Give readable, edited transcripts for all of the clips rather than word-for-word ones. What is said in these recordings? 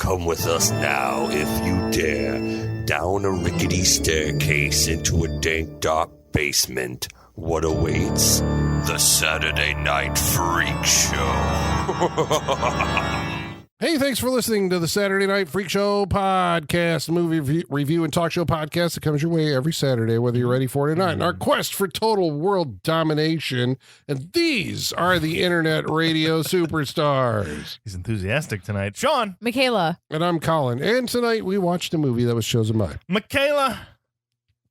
Come with us now, if you dare, down a rickety staircase into a dank, dark basement. What awaits? The Saturday Night Freak Show. Hey, thanks for listening to the Saturday Night Freak Show podcast, movie review and talk show podcast that comes your way every Saturday, whether you're ready for it or not. In our quest for total world domination, and these are the internet radio superstars. He's enthusiastic tonight. Sean. Michaela. And I'm Colin. And tonight we watched a movie that was chosen by Michaela.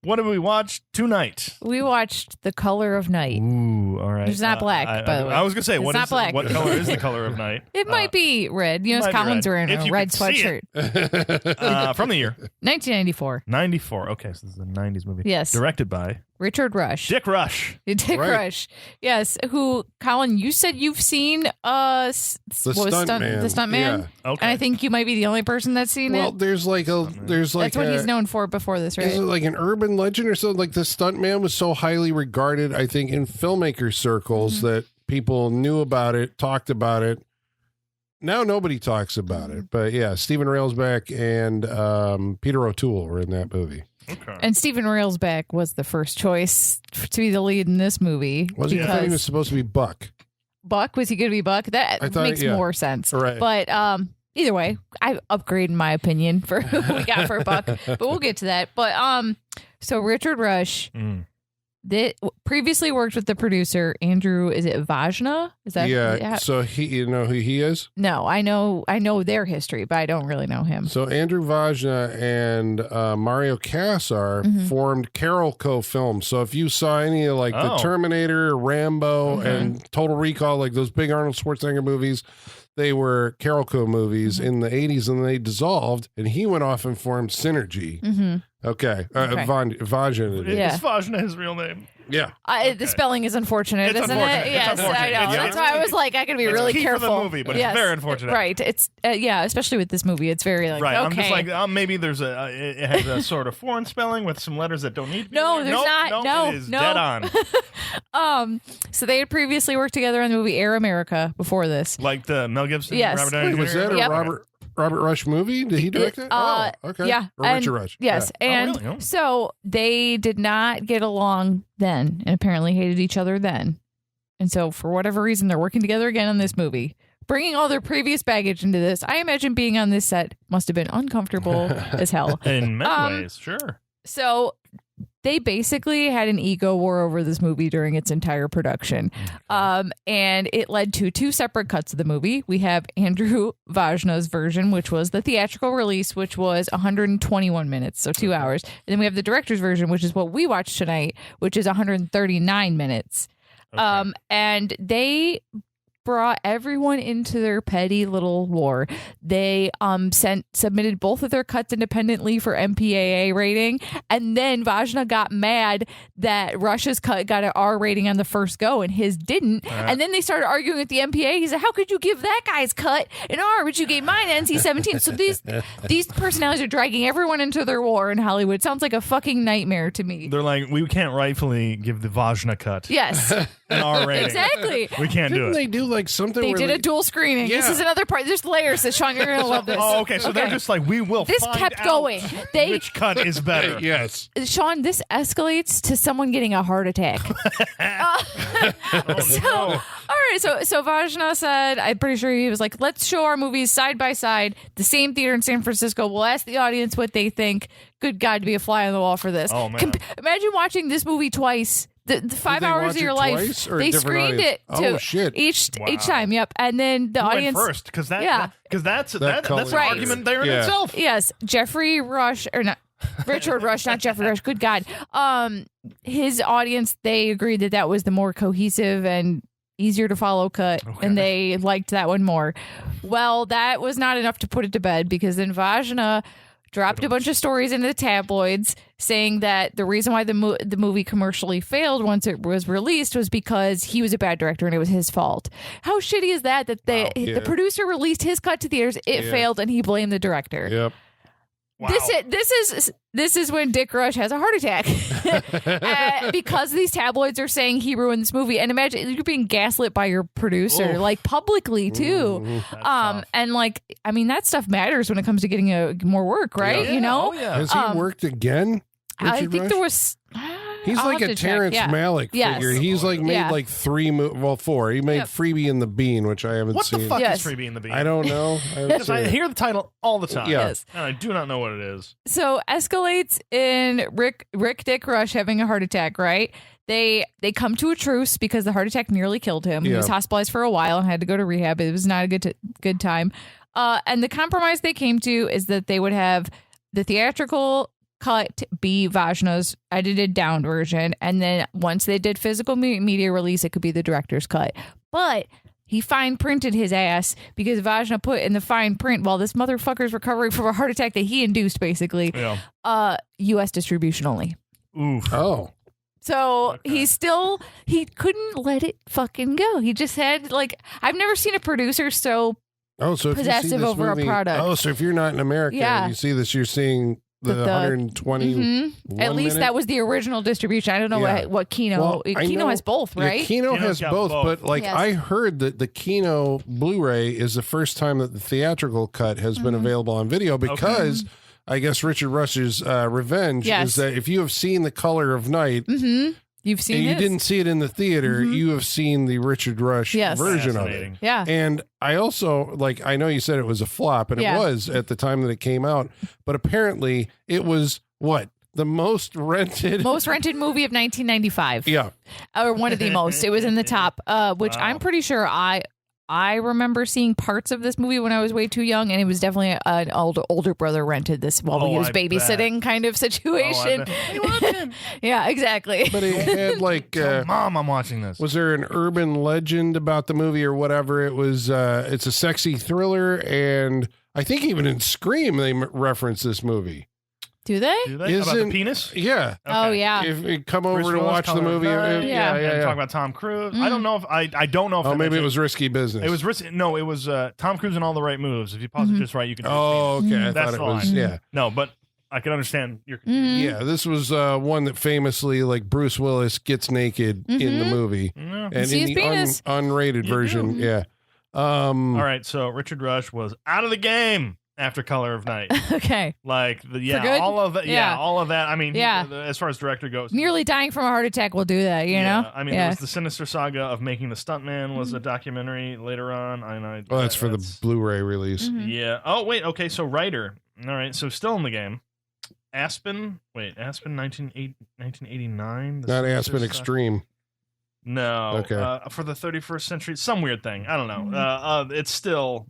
What did we watch tonight? We watched The Color of Night. Ooh, all right. It's not black, by the way. I was going to say, It's what not black. What color is The Color of Night? It might be red. You know, Colin's wearing If a you red could see sweatshirt. From the year? 1994. 94. Okay, so this is a 90s movie. Yes. Directed by? Richard Rush. Dick Rush. Dick Right. Rush. Yes. Who, Colin, you said you've seen the Stuntman. Man? Yeah. Okay. And I think you might be the only person that's seen Well, it. there's like That's what he's known for before this, right? Is it like an urban legend or something? Like the Stuntman was so highly regarded, I think, in filmmaker circles that people knew about it, talked about it. Now nobody talks about it. But yeah, Stephen Railsback and Peter O'Toole were in that movie. Okay. And Stephen Railsback was the first choice to be the lead in this movie. Was he? I thought he was supposed to be Buck. Buck? Was he going to be Buck? That makes more sense. Right. But either way, I upgrade my opinion for who we got for Buck. But we'll get to that. But so Richard Rush previously worked with the producer Andrew. Is it Vajna? Is that Yeah. So you know who he is? No, I know their history, but I don't really know him. So Andrew Vajna and Mario Kassar formed Carolco Films. So if you saw any of like the Terminator, Rambo, and Total Recall, like those big Arnold Schwarzenegger movies, they were Carolco movies in the 80s, and they dissolved, and he went off and formed Synergy. Okay. Vajna. Yeah. Is Vajna his real name? Yeah. The spelling is unfortunate, It's isn't unfortunate. it? It's Yes, unfortunate. I know. It's That's why I was like, I gotta be It's really key careful. for the movie, but it's very unfortunate. Right. It's especially with this movie, it's very like Right. okay. I'm just like, maybe there's it has a sort of foreign spelling with some letters that don't need to be No, there. there's not. No, it is no. dead on. So they had previously worked together on the movie Air America before this. Like the Mel Gibson, Yes. Robert Downey Wait, was Jr.? that a Yep. Robert Rush movie? Did he direct it? Okay. Yeah. Or And- Richard Rush. Yes. Yeah. And really? Oh. so they did not get along then and apparently hated each other then. And so for whatever reason, they're working together again on this movie. Bringing all their previous baggage into this, I imagine being on this set must have been uncomfortable as hell. In many ways, sure. So they basically had an ego war over this movie during its entire production. And it led to two separate cuts of the movie. We have Andrew Vajna's version, which was the theatrical release, which was 121 minutes, so 2 hours. And then we have the director's version, which is what we watched tonight, which is 139 minutes. Okay. And they brought everyone into their petty little war. They submitted both of their cuts independently for MPAA rating, and then Vajna got mad that Rush's cut got an R rating on the first go and his didn't. And then they started arguing with the MPAA. He said, "How could you give that guy's cut an R, but you gave mine NC-17?" So these personalities are dragging everyone into their war in Hollywood. It sounds like a fucking nightmare to me. They're like, we can't rightfully give the Vajna cut Yes, an R rating. exactly. We can't do Didn't it. they do like something They where did a dual screening. This Yeah. is another part. There's layers that Sean, you're going to love this. Oh, okay. So they're just like, we will This find kept out going. which cut is better. Yes. Sean, this escalates to someone getting a heart attack. All right. So Vajna said, I'm pretty sure he was like, let's show our movies side by side, the same theater in San Francisco. We'll ask the audience what they think. Good God, to be a fly on the wall for this. Oh, man. Imagine watching this movie twice. The 5 they hours watch of your it life. twice or a They different screened audience? it to Oh, shit. each Wow. time. Yep. And then the Who went audience first? Because That that's color. an Right. argument there in Yeah. itself. Yes, Jeffrey Rush or not Richard Rush, not Jeffrey Rush. Good God. His audience, they agreed that was the more cohesive and easier to follow cut, and they liked that one more. Well, that was not enough to put it to bed because then Vajna dropped a bunch of stories into the tabloids saying that the reason why the movie commercially failed once it was released was because he was a bad director and it was his fault. How shitty is that the producer released his cut to theaters, it failed, and he blamed the director. Yep. Wow. This is when Dick Rush has a heart attack because these tabloids are saying he ruined this movie. And imagine you're being gaslit by your producer, like publicly too. And like, I mean, that stuff matters when it comes to getting more work, right? Yeah. You know, Has he worked again? I think Rush? there was. He's I'll like have a to check. Terrence Yeah. Malick Yes. figure. He's like made like 4. He made Freebie and the Bean, which I haven't What seen. the fuck Yes. is Freebie and the Bean? I don't know. Because I hear the title all the time. Yeah. Yes. And I do not know what it is. So escalates in Rick Dick Rush having a heart attack, right? They come to a truce because the heart attack nearly killed him. He was hospitalized for a while and had to go to rehab. It was not a good time. And the compromise they came to is that they would have the theatrical cut be Vajna's edited down version, and then once they did physical media release, it could be the director's cut. But he fine printed his ass because Vajna put in the fine print while this motherfucker's recovering from a heart attack that he induced, basically. Yeah. U.S. distribution only. Oof. Oh. So he couldn't let it fucking go. He just had I've never seen a producer so So if you see possessive this over movie, a product. So if you're not in America and you see this, you're seeing the 120. At least that was the original distribution. I don't know what Kino. Kino has both, right? Yeah, Kino has both, but I heard that the Kino Blu-ray is the first time that the theatrical cut has been available on video because I guess Richard Rush's revenge is that if you have seen The Color of Night, you've seen and you his. didn't see it in the theater, you have seen the Richard Rush version of it. Yeah. And I also, I know you said it was a flop, and it was at the time that it came out, but apparently it was, the most rented movie of 1995. Yeah. Or one of the most. It was in the top, which I'm pretty sure I remember seeing parts of this movie when I was way too young, and it was definitely an older brother rented this while he was babysitting kind of situation. Yeah, exactly. But it had Mom, I'm watching this. Was there an urban legend about the movie or whatever? It was. It's a sexy thriller, and I think even in Scream they reference this movie. Do they? About the penis? Yeah. Okay. Oh yeah. If you come over Bruce to Willis, watch the Color of movie, Night. yeah. Talk about Tom Cruise. I don't know if I don't know if. Oh, maybe it was Risky Business. It was risky. No, it was Tom Cruise in All the Right Moves. If you pause it just right, you can. Oh, okay. I That's thought it the was. line. Yeah. No, but I can understand your confusion. Yeah, this was one that famously, Bruce Willis gets naked in the movie, Yeah. and see in his the penis. unrated version, yeah. All right, so Richard Rush was out of the game after Color of Night. Okay. All of that. Yeah, all of that. I mean, as far as director goes, Nearly dying from a heart attack will do that, you know? I mean, there was the sinister saga of making the stuntman was a documentary later on. That's for the Blu-ray release. Yeah. Oh, wait. Okay, so writer. All right, so still in the game. Aspen 1989? Not Aspen Extreme. No. Okay. For the 31st century, some weird thing. I don't know. It's still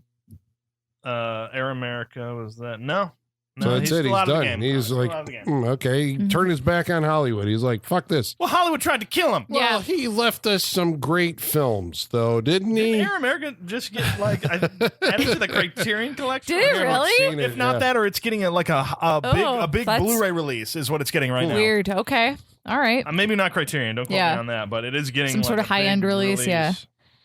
Air America. Was that? No. So that's it. He's done. He's okay. He turned his back on Hollywood. He's like, fuck this. Well, Hollywood tried to kill him. Well, he left us some great films, though, didn't he? Did Air America just get added to the Criterion collection? Did it really? If not that, or it's getting a big Blu-ray release is what it's getting right now. Weird. Okay. All right. Maybe not Criterion. Don't quote me on that, but it is getting some sort of high-end release. Yeah.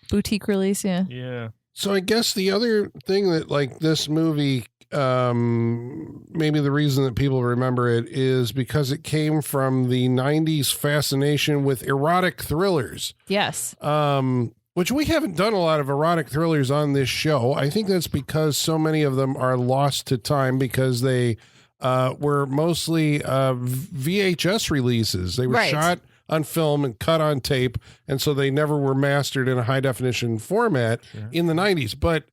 Boutique release. Yeah. Yeah. So I guess the other thing that this movie, maybe the reason that people remember it is because it came from the 90s fascination with erotic thrillers. Yes. Which we haven't done a lot of erotic thrillers on this show. I think that's because so many of them are lost to time because they were mostly VHS releases. They were shot on film and cut on tape, and so they never were mastered in a high definition format in the 90s. But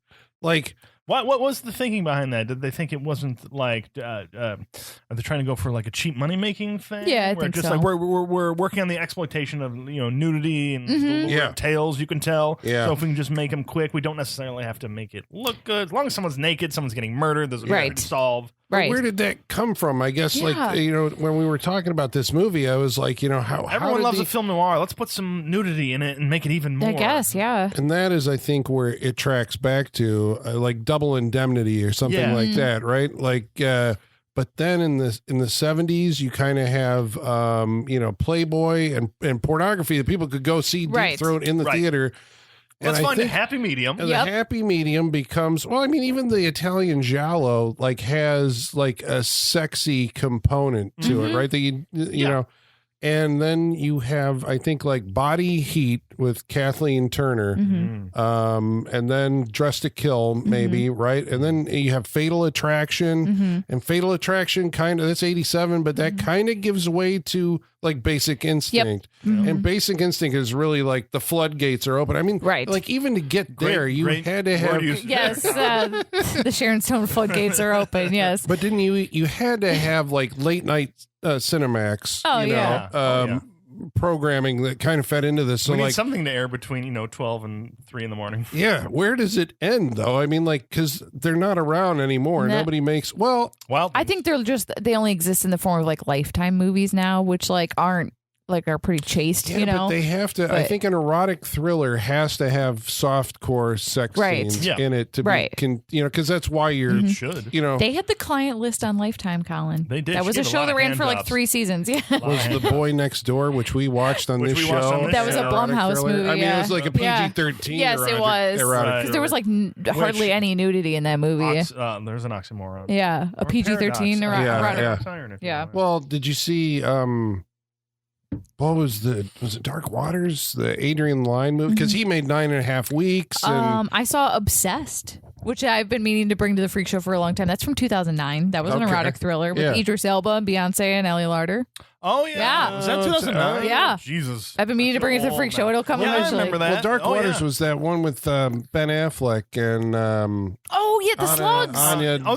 what was the thinking behind that? Did they think it wasn't are they trying to go for a cheap money making thing? Yeah, I think so. We're working on the exploitation of nudity and the lure tales you can tell. Yeah. So if we can just make them quick, we don't necessarily have to make it look good. As long as someone's naked, someone's getting murdered, there's a mystery to solve. Right. Where did that come from? I guess, when we were talking about this movie, I was like, how everyone loves a film noir. Let's put some nudity in it and make it even more. I guess, yeah. And that is, I think, where it tracks back to Double Indemnity or something like that, right? But then in the 70s, you kind of have, Playboy and pornography that people could go see Deep Throat in the theater. Let's find a happy medium. And the happy medium becomes, well, I mean, even the Italian giallo like has like a sexy component to it, right? That you know, and then you have, I think, like Body Heat with Kathleen Turner, and then Dress to Kill, maybe, right? And then you have Fatal Attraction, and Fatal Attraction kind of, that's 87, but that kind of gives way to like Basic Instinct. And Basic Instinct is really like the floodgates are open. I mean, like even to get there, you had to have... Yes, the Sharon Stone floodgates are open, yes. But didn't you had to have like late night Cinemax, programming that kind of fed into this. So we need like something to air between 12 and 3 in the morning. Yeah, where does it end though? I mean, like because they're not around anymore. Nobody makes I think they only exist in the form of like Lifetime movies now, which like are pretty chaste, but they have to. I think an erotic thriller has to have softcore sex scenes in it to be, because that's why you're should. They had The Client List on Lifetime, Colin. They did. That was a show that ran for like 3 seasons. Yeah, was The Boy Next Door, which we watched on this show. That was a Blumhouse movie. I mean, it was like a PG-13. Yes, it was. Because there was like hardly any nudity in that movie. There's an oxymoron. Yeah, a PG-13 erotic. Yeah. Well, did you see? What was it Dark Waters, the Adrian Lyne movie? Because he made 9.5 weeks. And I saw Obsessed, which I've been meaning to bring to the Freak Show for a long time. That's from 2009. That was an erotic thriller with Idris Elba, Beyonce, and Ellie Larder. Oh, yeah. Was that 2009? Yeah. Jesus. I've been meaning to bring it to the Freak Show. It'll come eventually. I remember that. Well, Dark Waters was that one with Ben Affleck and... the Slugs.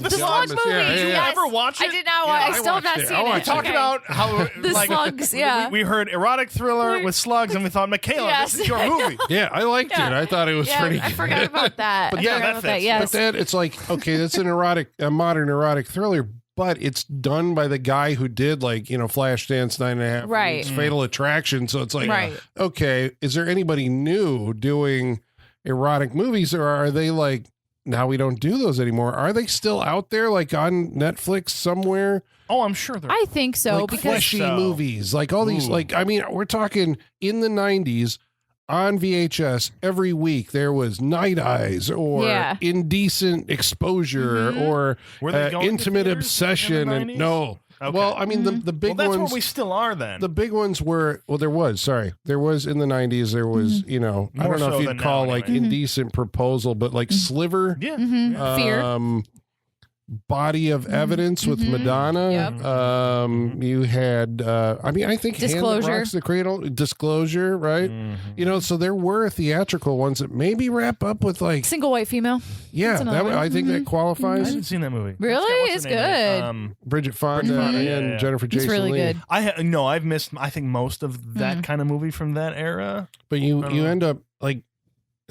The Slug movie. Did you ever watch it? I did not watch it. I still have not seen it. Talk about how... The Slugs, We heard erotic thriller with slugs, and we thought, Michaela, this is your movie. Yeah, I liked it. I thought it was pretty good. I forgot about that. But that fits. But that, it's like, okay, that's a modern erotic thriller, but it's done by the guy who did like, Flashdance 9.5 weeks, Fatal Attraction. So it's like, okay, is there anybody new doing erotic movies, or are they like, now we don't do those anymore? Are they still out there like on Netflix somewhere? Oh, I'm sure they're. I think so, like because fleshy movies, like all these, like, I mean, we're talking in the 90s. On VHS, every week there was Night Eyes or Indecent Exposure or Intimate Obsession. And no. Okay. Well, I mean, the big ones. That's where we still are then. The big ones were, there was in the 90s, there was, I don't know if you'd call like Indecent Proposal, but like Sliver. Yeah. Fear. Body of Evidence with Madonna. You had, I think Disclosure. Hand That Rocks the Cradle, Disclosure, right? So there were theatrical ones that maybe wrap up with like Single White Female. Yeah, I think that qualifies. I haven't seen that movie. Really? It's good. Bridget Fonda and Jennifer Jason It's really Leigh. good. I've missed, I think, most of that kind of movie from that era. But you end up like,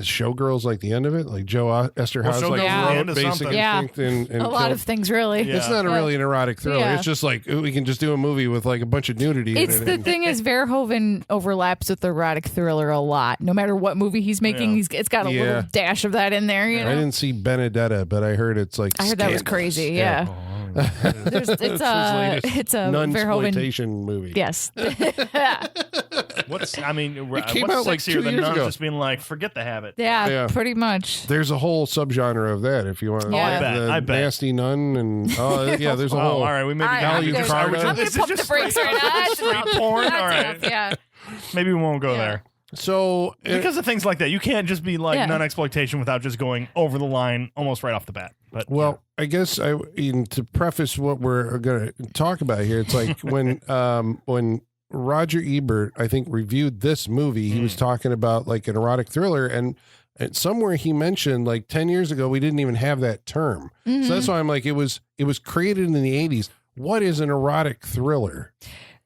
Showgirls, like the end of it, like Joe Esterhaus, like wrote Basic Instinct and a lot of things, really. It's not really an erotic thriller. It's just like we can just do a movie with like a bunch of nudity. It's the thing is Verhoeven overlaps with the erotic thriller a lot. No matter what movie he's making, it's got a little dash of that in there. You know? I didn't see Benedetta, but I heard it's like I heard that was crazy. Yeah. It's a Nunsploitation movie. Yes. What's came what's out like 2 sexier than years nuns ago. just being like, forget the habit? Yeah, pretty much. There's a whole subgenre of that if you want. I bet. Nasty Nun and there's a whole. All right, we maybe I'm going to pump the brakes right now. Street porn. All right. Yeah. Maybe we won't go there. So because of things like that, you can't just be like non-exploitation without just going over the line almost right off the bat. But I guess to preface what we're going to talk about here, it's like when Roger Ebert, I think, reviewed this movie, he was talking about like an erotic thriller, and somewhere he mentioned like 10 years ago we didn't even have that term. So that's why I'm like, it was created in the 80s. What is an erotic thriller?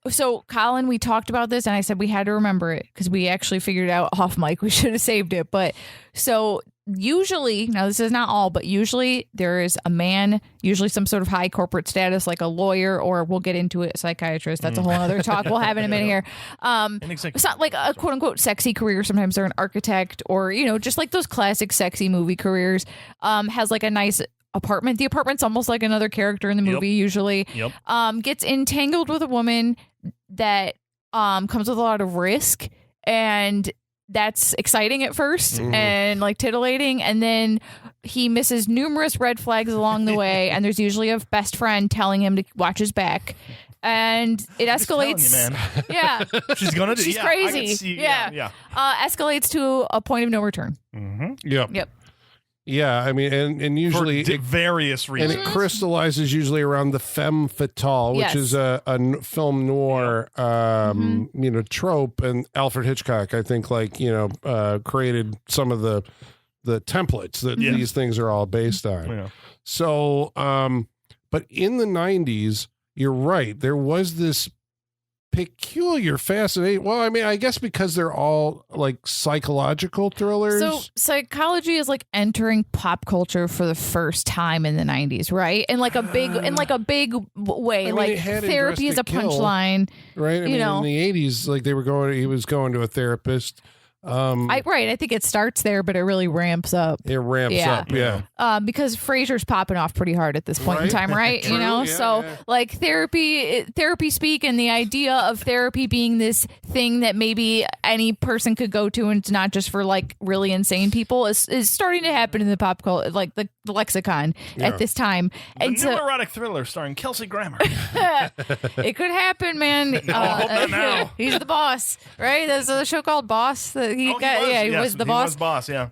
So, Colin, we talked about this, and I said we had to remember it because we actually figured out off mic we should have saved it. But so usually, now this is not all, but usually there is a man, usually some sort of high corporate status, like a lawyer, or we'll get into it, a psychiatrist. That's a whole other talk we'll have in a minute here. It's not like a quote unquote sexy career. Sometimes they're an architect, or just like those classic sexy movie careers. Has like a nice apartment. The apartment's almost like another character in the movie. Usually, gets entangled with a woman that comes with a lot of risk, and that's exciting at first and like titillating, and then he misses numerous red flags along the way, and there's usually a best friend telling him to watch his back, and it escalates. You, man. Yeah, She's gonna do. she's I crazy. can see- yeah. Escalates to a point of no return. Yep. Yeah, I mean, and usually for various reasons, and it crystallizes usually around the femme fatale, which is a film noir, trope. And Alfred Hitchcock, I think, created some of the templates that these things are all based on. Yeah. So, but in the 90s, you're right. There was this peculiar, fascinating. Well, I mean, I guess because they're all like psychological thrillers. So psychology is like entering pop culture for the first time in the 90s, right? In like a big, way. I mean, like it had therapy is a Dress to Kill, punchline, right? I mean, in the 80s, like he was going to a therapist. I think it starts there, but it really ramps up. It ramps up, yeah. Because Frasier's popping off pretty hard at this point in time, right? True, like therapy speak, and the idea of therapy being this thing that maybe any person could go to, and it's not just for like really insane people, is starting to happen in the pop culture, like the lexicon at this time. And new erotic thriller starring Kelsey Grammer. It could happen, man. Now. He's the boss, right? There's a show called Boss. He was the boss. He was boss, yeah.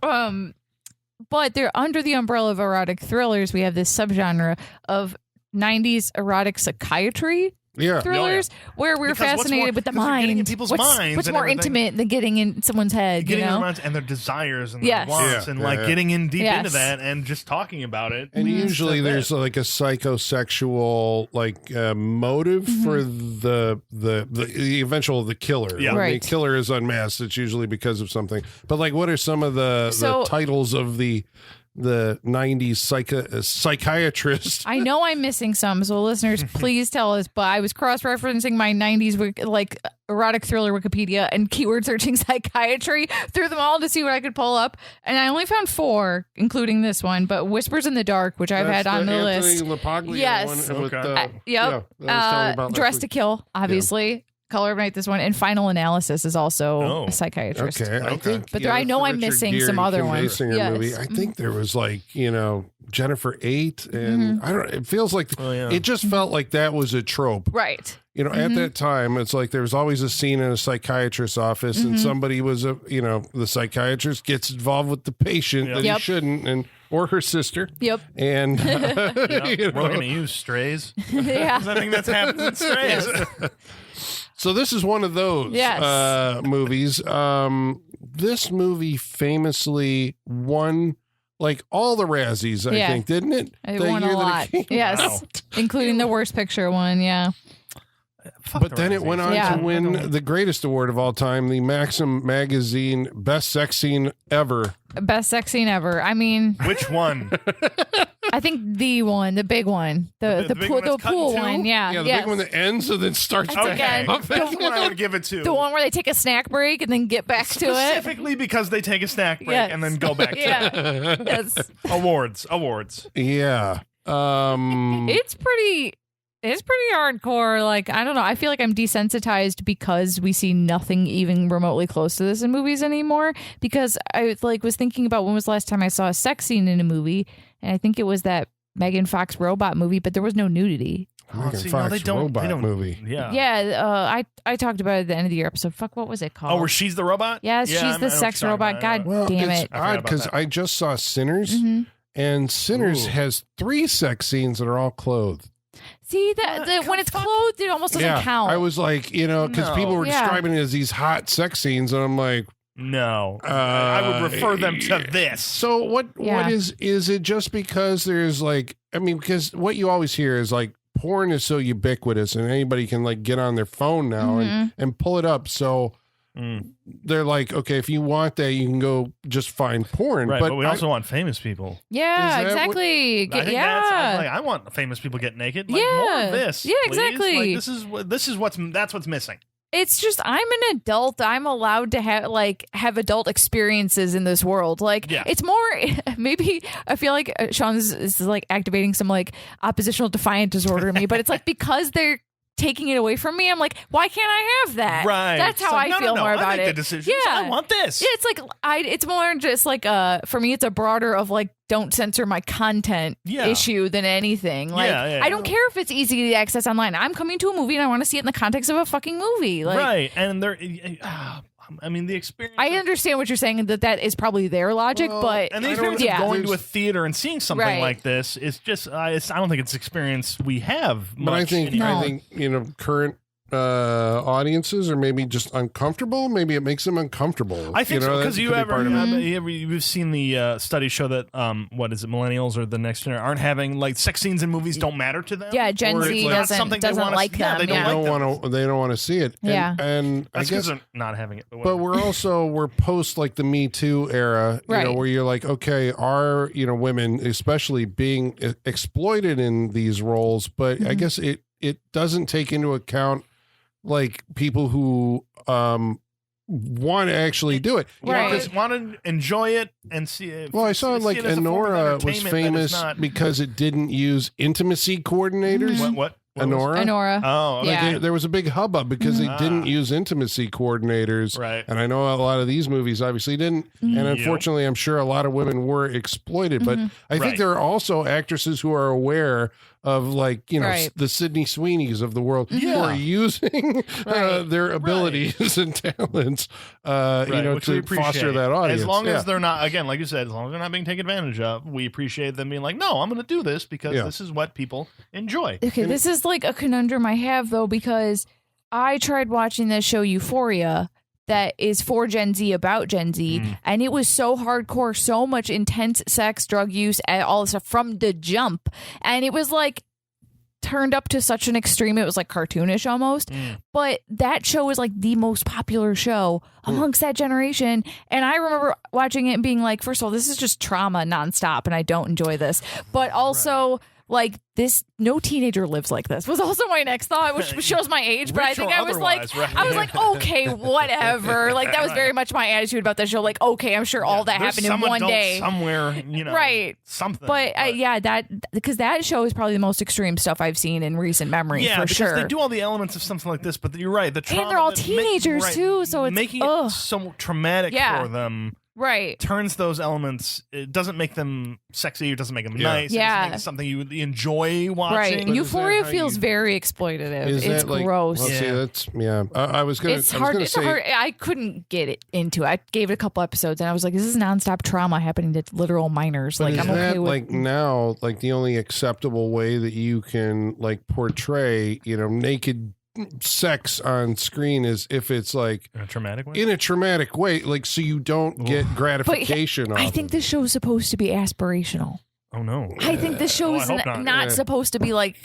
But they're under the umbrella of erotic thrillers. We have this subgenre of 90s erotic psychiatry thrillers where we're fascinated with the mind. Getting in people's minds. What's more intimate than getting in someone's head? Getting you know? in their minds and their desires and their wants and getting in deep into that and just talking about it. And usually there's like a psychosexual motive for the eventual the killer. Yeah. When the killer is unmasked, it's usually because of something. But like, what are some of the titles of the 90s psychiatrist? I know I'm missing some, so listeners, please tell us. But I was cross-referencing my 90s erotic thriller Wikipedia and keyword searching psychiatry through them all to see what I could pull up, and I only found 4, including this one. But Whispers in the Dark, which I've had on the list. Yes. One with Dress to Kill, obviously. Color of Night, this one, and Final Analysis is also a psychiatrist. Okay, I think. But I know I'm missing some other ones. Movie. I think there was Jennifer 8, and I don't. It feels like it just felt like that was a trope, right? At that time, it's like there was always a scene in a psychiatrist's office, and somebody was the psychiatrist gets involved with the patient that he shouldn't, or her sister. Yep. And we're going to use Strays. Yeah, I think that's happening in Strays. So this is one of those movies. This movie famously won all the Razzies, I think, didn't it? It won a lot. Yes, including the Worst Picture one. Yeah. But then it went on to win the greatest award of all time, the Maxim Magazine Best Sex Scene Ever. Best sex scene ever. I mean, which one? I think the big one, the pool one. Yeah, the big one that ends and then starts again. That's the one I would give it to. The one where they take a snack break and then get back to it. Specifically because they take a snack break and then go back to it. Yes. Awards. Yeah. It's pretty hardcore. I don't know. I feel like I'm desensitized because we see nothing even remotely close to this in movies anymore. Because I was thinking about when was the last time I saw a sex scene in a movie, and I think it was that Megan Fox robot movie, but there was no nudity. Megan Fox robot movie. Yeah. I talked about it at the end of the year episode. Fuck, what was it called? Oh, where she's the robot? Yes, she's the sex robot. God damn it. It's odd because I just saw Sinners, and Sinners has 3 sex scenes that are all clothed. See, when it's clothed, it almost doesn't count. I was like, because people were describing it as these hot sex scenes, and I'm like, no, I would refer them to this. So what is it just because there's because what you always hear is porn is so ubiquitous and anybody can get on their phone now and pull it up. So they're like, okay, if you want that, you can go just find porn. Right, but we also want famous people. Yeah, exactly. I want famous people get naked. More of this. Yeah, exactly. That's what's missing. It's just I'm an adult. I'm allowed to have adult experiences in this world. It's more maybe I feel like Sean is activating some oppositional defiant disorder in me, but it's because they're taking it away from me. I'm like, why can't I have that? Right. That's how I feel more about I make it. the decisions. I want this. Yeah, it's like it's more just like for me, it's a broader of like don't censor my content issue than anything. Like I don't care if it's easy to access online. I'm coming to a movie and I want to see it in the context of a fucking movie. Like, right. And there, I mean, the experience. I understand what you're saying, that is probably their logic, but and the experience of going to a theater and seeing something like this is just. I don't think it's experience we have. But I think current audiences are maybe just uncomfortable. Maybe it makes them uncomfortable. I think so, because you've seen the studies show that what is it, millennials or the next generation aren't having like sex scenes in movies don't matter to them. Yeah, Gen Z doesn't like them. They don't want to see it. And I guess they're not having it. But we're post like the Me Too era, where you're like, okay, are women especially being exploited in these roles? But I guess it doesn't take into account like people who want to actually do it. Just want to enjoy it and see it. Well, I saw like Anora was famous because it didn't use intimacy coordinators. What? Anora. Oh, okay. There was a big hubbub because they didn't use intimacy coordinators. Right. And I know a lot of these movies obviously didn't. And unfortunately, I'm sure a lot of women were exploited. But I think there are also actresses who are aware of like, the Sydney Sweeneys of the world who are using their abilities and talents, to foster that audience. As long as they're not, again, like you said, as long as they're not being taken advantage of, we appreciate them being like, no, I'm going to do this because this is what people enjoy. Okay, this is like a conundrum I have, though, because I tried watching this show Euphoria that is for Gen Z, about Gen Z, and it was so hardcore, so much intense sex, drug use, and all this stuff from the jump, and it was like turned up to such an extreme, it was like cartoonish almost. But that show was like the most popular show amongst that generation, and I remember watching it and being like, first of all, this is just trauma nonstop and I don't enjoy this, but also like this, no teenager lives like this was also my next thought, which shows my age. But I think I was like, okay, whatever. Like that was very much my attitude about the show. Like, okay, I'm sure all that happened in one day somewhere, right? Something. But because that show is probably the most extreme stuff I've seen in recent memory. Yeah, for sure. They do all the elements of something like this, but you're right. The trauma, and they're all teenagers too, so it's making it so traumatic for them. Right. Turns those elements, it doesn't make them sexy, it doesn't make them nice, it doesn't make it something you enjoy watching. Right. Euphoria feels very exploitative. It's gross. Well, see, that's, I was going to say. It's hard. I couldn't get it into it. I gave it a couple episodes and I was like, this is nonstop trauma happening to literal minors. But like, I'm okay with like now, like the only acceptable way that you can like portray, naked sex on screen is if it's like in a traumatic way, like so you don't get gratification. I think this show is supposed to be aspirational. Oh no, I think this show is not supposed to be like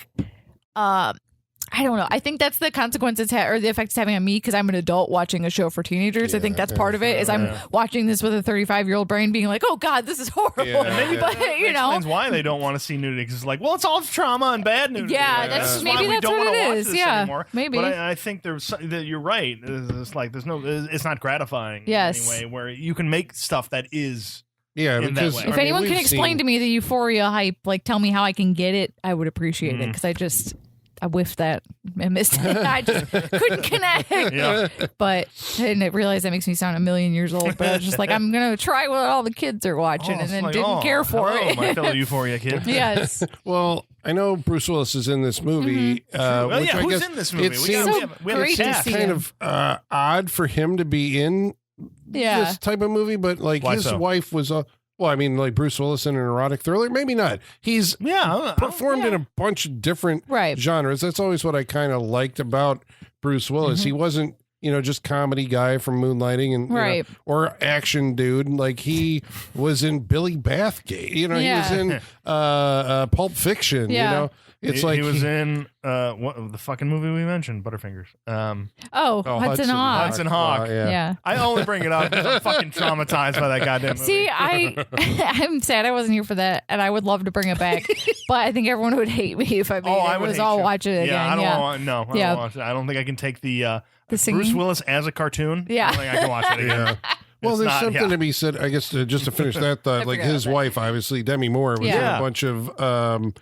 I don't know. I think that's the consequences or the effect it's having on me because I'm an adult watching a show for teenagers. I think that's part of it. Is I'm watching this with a 35-year-old brain, being like, "Oh God, this is horrible." And maybe that explains why they don't want to see nudity because it's like, well, it's all trauma and bad nudity. Yeah, that's maybe that's what it is. Yeah, maybe. But I think you're right. It's like it's not gratifying. Yes. In any way where you can make stuff that is. Yeah, because if anyone can explain to me the Euphoria hype, like tell me how I can get it, I would appreciate it because I whiffed that. I missed it. I just couldn't connect. Yeah. But I didn't realize that makes me sound a million years old. But I was just like, I'm going to try what all the kids are watching and then didn't care for it. My fellow Euphoria kid. Yes. Well, I know Bruce Willis is in this movie. Who's in this movie? It seems kind of odd for him to be in this type of movie, but like his wife was well, I mean, like Bruce Willis in an erotic thriller, maybe not. He's performed in a bunch of different genres. That's always what I kind of liked about Bruce Willis. He wasn't, just comedy guy from Moonlighting and or action dude. Like he was in Billy Bathgate. He was in Pulp Fiction. It's like he was in what the fucking movie we mentioned, Butterfingers. Hudson Hawk. Hudson Hawk. Yeah. I only bring it up because I'm fucking traumatized by that goddamn movie. See, I'm sad I wasn't here for that, and I would love to bring it back, but I think everyone would hate me if I made I was all watching it again. I don't want. No, I don't watch it. I don't think I can take the Bruce Willis as a cartoon. Yeah, I don't think I can watch it again. Well, there's something to be said, I guess, just to finish that thought. Like his wife, obviously, Demi Moore, was in a bunch of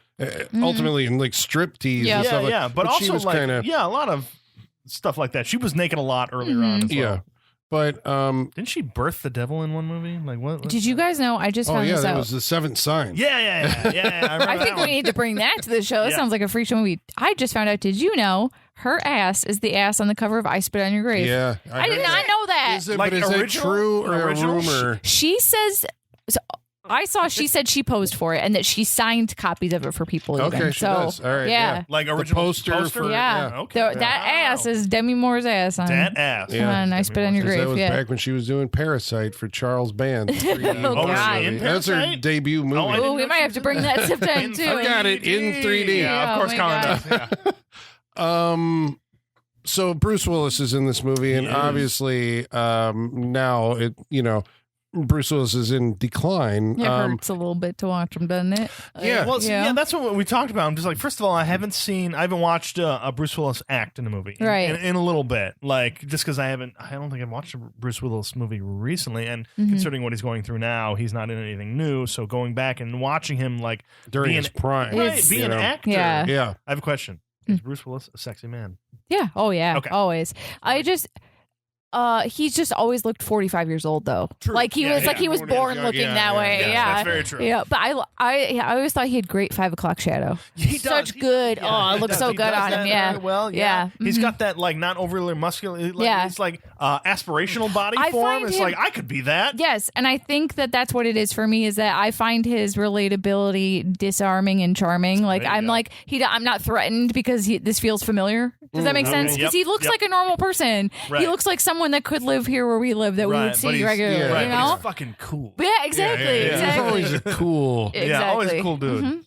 ultimately in like striptease and stuff like but also she was like kinda, a lot of stuff like that. She was naked a lot earlier on as well. Yeah. But didn't she birth the devil in one movie? Like what? Did you guys know? I just found this that out. was the Seventh Sign. I I think we need to bring that to the show. That sounds like a freak show movie. I just found out. Did you know her ass is the ass on the cover of I Spit on Your Grave? Yeah, I did not know that. Is it, Like but is that original? true or Original? a rumor? She says. So I saw. She said she posed for it and that she signed copies of it for people. Okay, even. she so does. All right, yeah. Like The original poster for Yeah. Okay. That ass is Demi Moore's ass on. That ass. Yeah. On I Spit on Your 'Cause Grave. that was Yeah. back when she was doing Parasite for Charles Band. 3D Oh, horror God. movie. In That's her Parasite? debut movie. Oh, I didn't Oh, we know might she have was to in bring that sometime too. I got it in 3D. Yeah, Oh, of course, my Colin God. does. Yeah. So Bruce Willis is in this movie, and He is. obviously now Bruce Willis is in decline. It hurts a little bit to watch him, doesn't it? Yeah. Well, that's what we talked about. I'm just like, first of all, I haven't watched a Bruce Willis act in a movie Right. in a little bit. Like, just because I don't think I've watched a Bruce Willis movie recently. And considering what he's going through now, he's not in anything new. So going back and watching him like during be his an- prime, right, be an actor. Yeah. Yeah. I have a question. Is Bruce Willis a sexy man? Yeah. Oh, yeah. Okay. Always. He's just always looked 45 years old though. True. Like he Yeah, was yeah. like he was born looking that way. Yeah. That's very true. Yeah, but I always thought he had great 5 o'clock shadow. He does. Such good. Yeah, it looks so he good does on that him. Yeah. very well. Yeah. He's got that like not overly muscular. Like, Yeah. It's like aspirational body I form. find It's him- like I could be that. Yes, and I think that that's what it is for me. Is that I find his relatability disarming and charming. Like There you I'm go. like I'm not threatened because this feels familiar. Does that make sense? Because he looks Yep. like a normal person. Right. He looks like someone that could live here where we live that we Right, would but see he's- regularly. yeah, Right, You but know? he's fucking cool. Yeah, exactly. Yeah, yeah, yeah. He's Exactly. always a cool. Yeah, always a Exactly. cool dude. Mhm.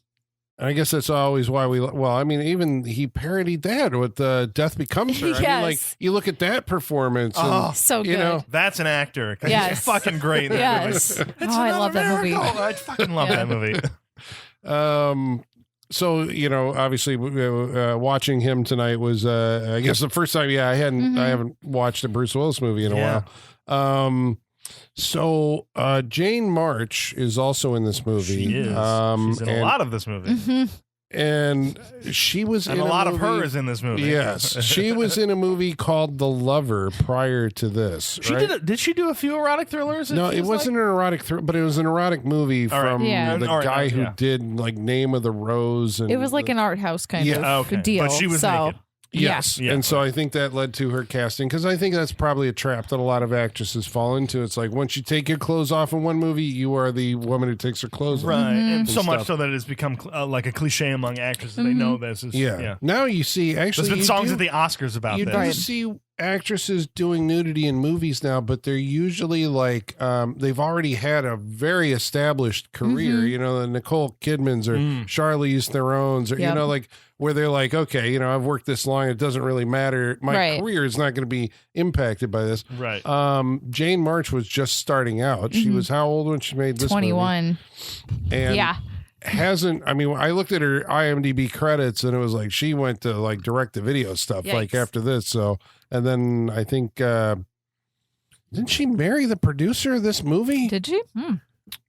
I guess that's always why even he parodied that with Death Becomes Her. I mean, like Yes. you look at that performance. Oh, And, So good. you know, That's an actor. He's Yes. fucking great in that Yes. movie. Oh, I love that movie. I fucking love that movie. So obviously, watching him tonight was, I guess, the first time. Yeah, I haven't watched a Bruce Willis movie in a Yeah. while. So Jane March is also in this movie. She is. She's in a lot of this movie. Mhm. and she was And in a lot movie, of her is in this movie. Yes, she was in a movie called The Lover prior to this. She right? did she do a few erotic thrillers? No, it feels wasn't an erotic thriller, but it was an erotic movie All right. from Yeah. the All right, guy who yeah. did like Name of the Rose. And It was like an art house kind Yeah. of Okay. deal. But she was so, naked. Yes. Yeah. And so I think that led to her casting because I think that's probably a trap that a lot of actresses fall into. It's like once you take your clothes off in one movie, you are the woman who takes her clothes off. Right. And so And much stuff. so that it's become like a cliche among actresses. They know this is. Yeah. Now you see, actually, There's been you songs do- at the Oscars about you this. do see actresses doing nudity in movies now, but they're usually like they've already had a very established career. You know, the Nicole Kidmans or Charlize Theron's, or Yep. like where they're like, okay, I've worked this long, it doesn't really matter. My Right. career is not going to be impacted by this. Right. Jane March was just starting out. She was how old when she made this? 21. Movie? And Yeah. hasn't. I mean, I looked at her IMDb credits, and it was like she went to like direct to video stuff like Yikes. after this. So, and then I think didn't she marry the producer of this movie? Did she?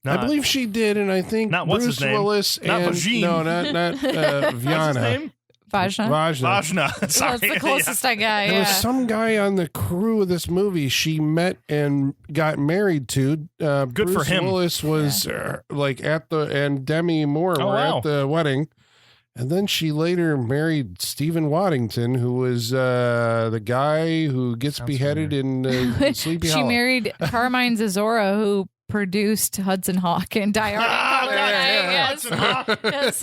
I believe she did, and I think Not what's Bruce his name? Willis Not and Vagine. no, not What's his Viana. name? Vajna. Vajna. Vajna. Sorry. That's the closest I got. There Yeah. was some guy on the crew of this movie she met and got married to. Good Bruce for him. Willis was like at the, and Demi Moore Oh, were wow. at the wedding. And then she later married Stephen Waddington, who was the guy who gets Sounds beheaded in Sleepy She Hollow. married Carmine Zazora, who produced Hudson Hawk and Die Hard. Hudson Hawk. Yes.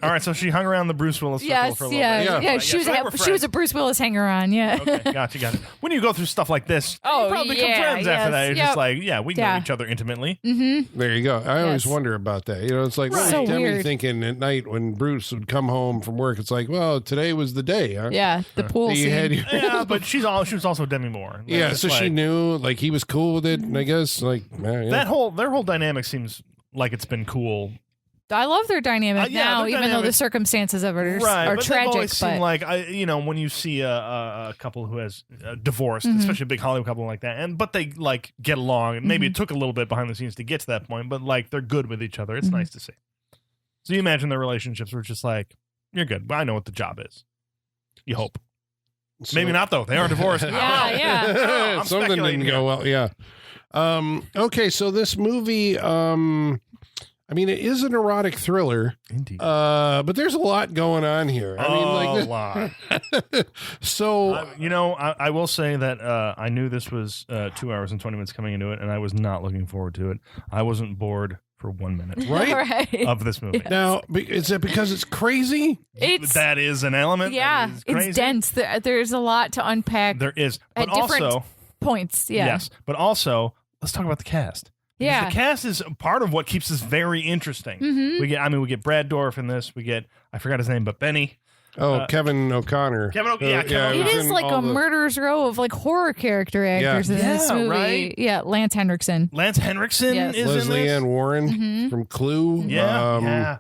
All right, so she hung around the Bruce Willis circle Yes, for a little yeah, bit. yeah. Right, She was so they were she was a Bruce Willis hanger on. Yeah. friends. Okay, got you. When you go through stuff like this, Oh, you probably become yeah, friends after yes, that. You're yep. just like, yeah, we know Yeah. each other intimately. There you go. I always Yes. wonder about that. It's like, what So was Demi weird. thinking at night when Bruce would come home from work? It's like, well, today was the day, huh? Yeah, the pool You scene. had your- Yeah, but she was also Demi Moore. Like, Yeah, it's so she like- knew, like, he was cool with it, and I guess, like, yeah. their whole dynamic seems like it's been cool. I love their dynamic Yeah, now, their even though the dynamic- circumstances of it Right, are but they've tragic. always But seemed like when you see a couple who has divorced, Mm-hmm. especially a big Hollywood couple like that, but they like get along, and maybe it took a little bit behind the scenes to get to that point, but like they're good with each other. It's nice to see. So you imagine their relationships were just like, you're good. I know what the job is. You hope. So, Maybe not, though. They are divorced. Yeah. I'm Something speculating didn't go here. well. Yeah. Okay, so this movie, I mean, it is an erotic thriller. Indeed. But there's a lot going on here. I mean, a lot. So, I will say that I knew this was 2 hours and 20 minutes coming into it, and I was not looking forward to it. I wasn't bored for 1 minute Right. of this movie. now, is it because it's crazy? That is an element. Yeah, that is crazy. it's dense. There's a lot to unpack There is. at But different also, points. Yeah. yes. But also, let's talk about the cast. Because Yeah. the cast is part of what keeps this very interesting. We get Brad Dourif in this. We get, I forgot his name, but Benny. Kevin O'Connor. Kevin O'Connor. he It was is in like all a the- murderer's row of like horror character actors in this Yeah, movie. right? Yeah, Lance Henriksen. Lance Henriksen Yes. is Leslie in this. Ann Warren Mhm. from Clue. Yeah, yeah.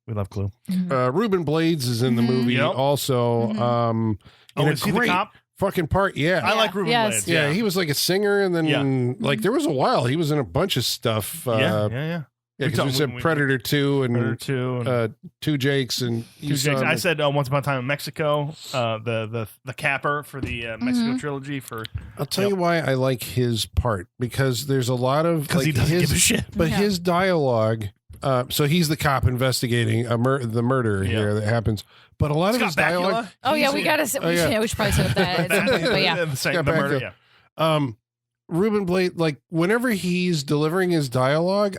We love Clue. Ruben Blades is in the movie Yep. also. In a is he the great cop? fucking part. Yeah. I like Ruben Yes. Blades. Yeah, he was like a singer, and then Yeah. like there was a while he was in a bunch of stuff. yeah. Yeah, We because we said we- Predator 2 and Predator 2 and Two Jakes and you Two saw Jakes. him I in- said Once Upon a Time in Mexico, the capper for the Mexico trilogy for I'll tell you why I like his part, because there's a lot of because he doesn't give a shit. but his dialogue. So he's the cop investigating the murder here that happens. But a lot of his Scott dialogue. Bakula? Oh yeah, we gotta. yeah. We should probably set up that at some point. But yeah, the murder. Yeah. Ruben Blade, like whenever he's delivering his dialogue,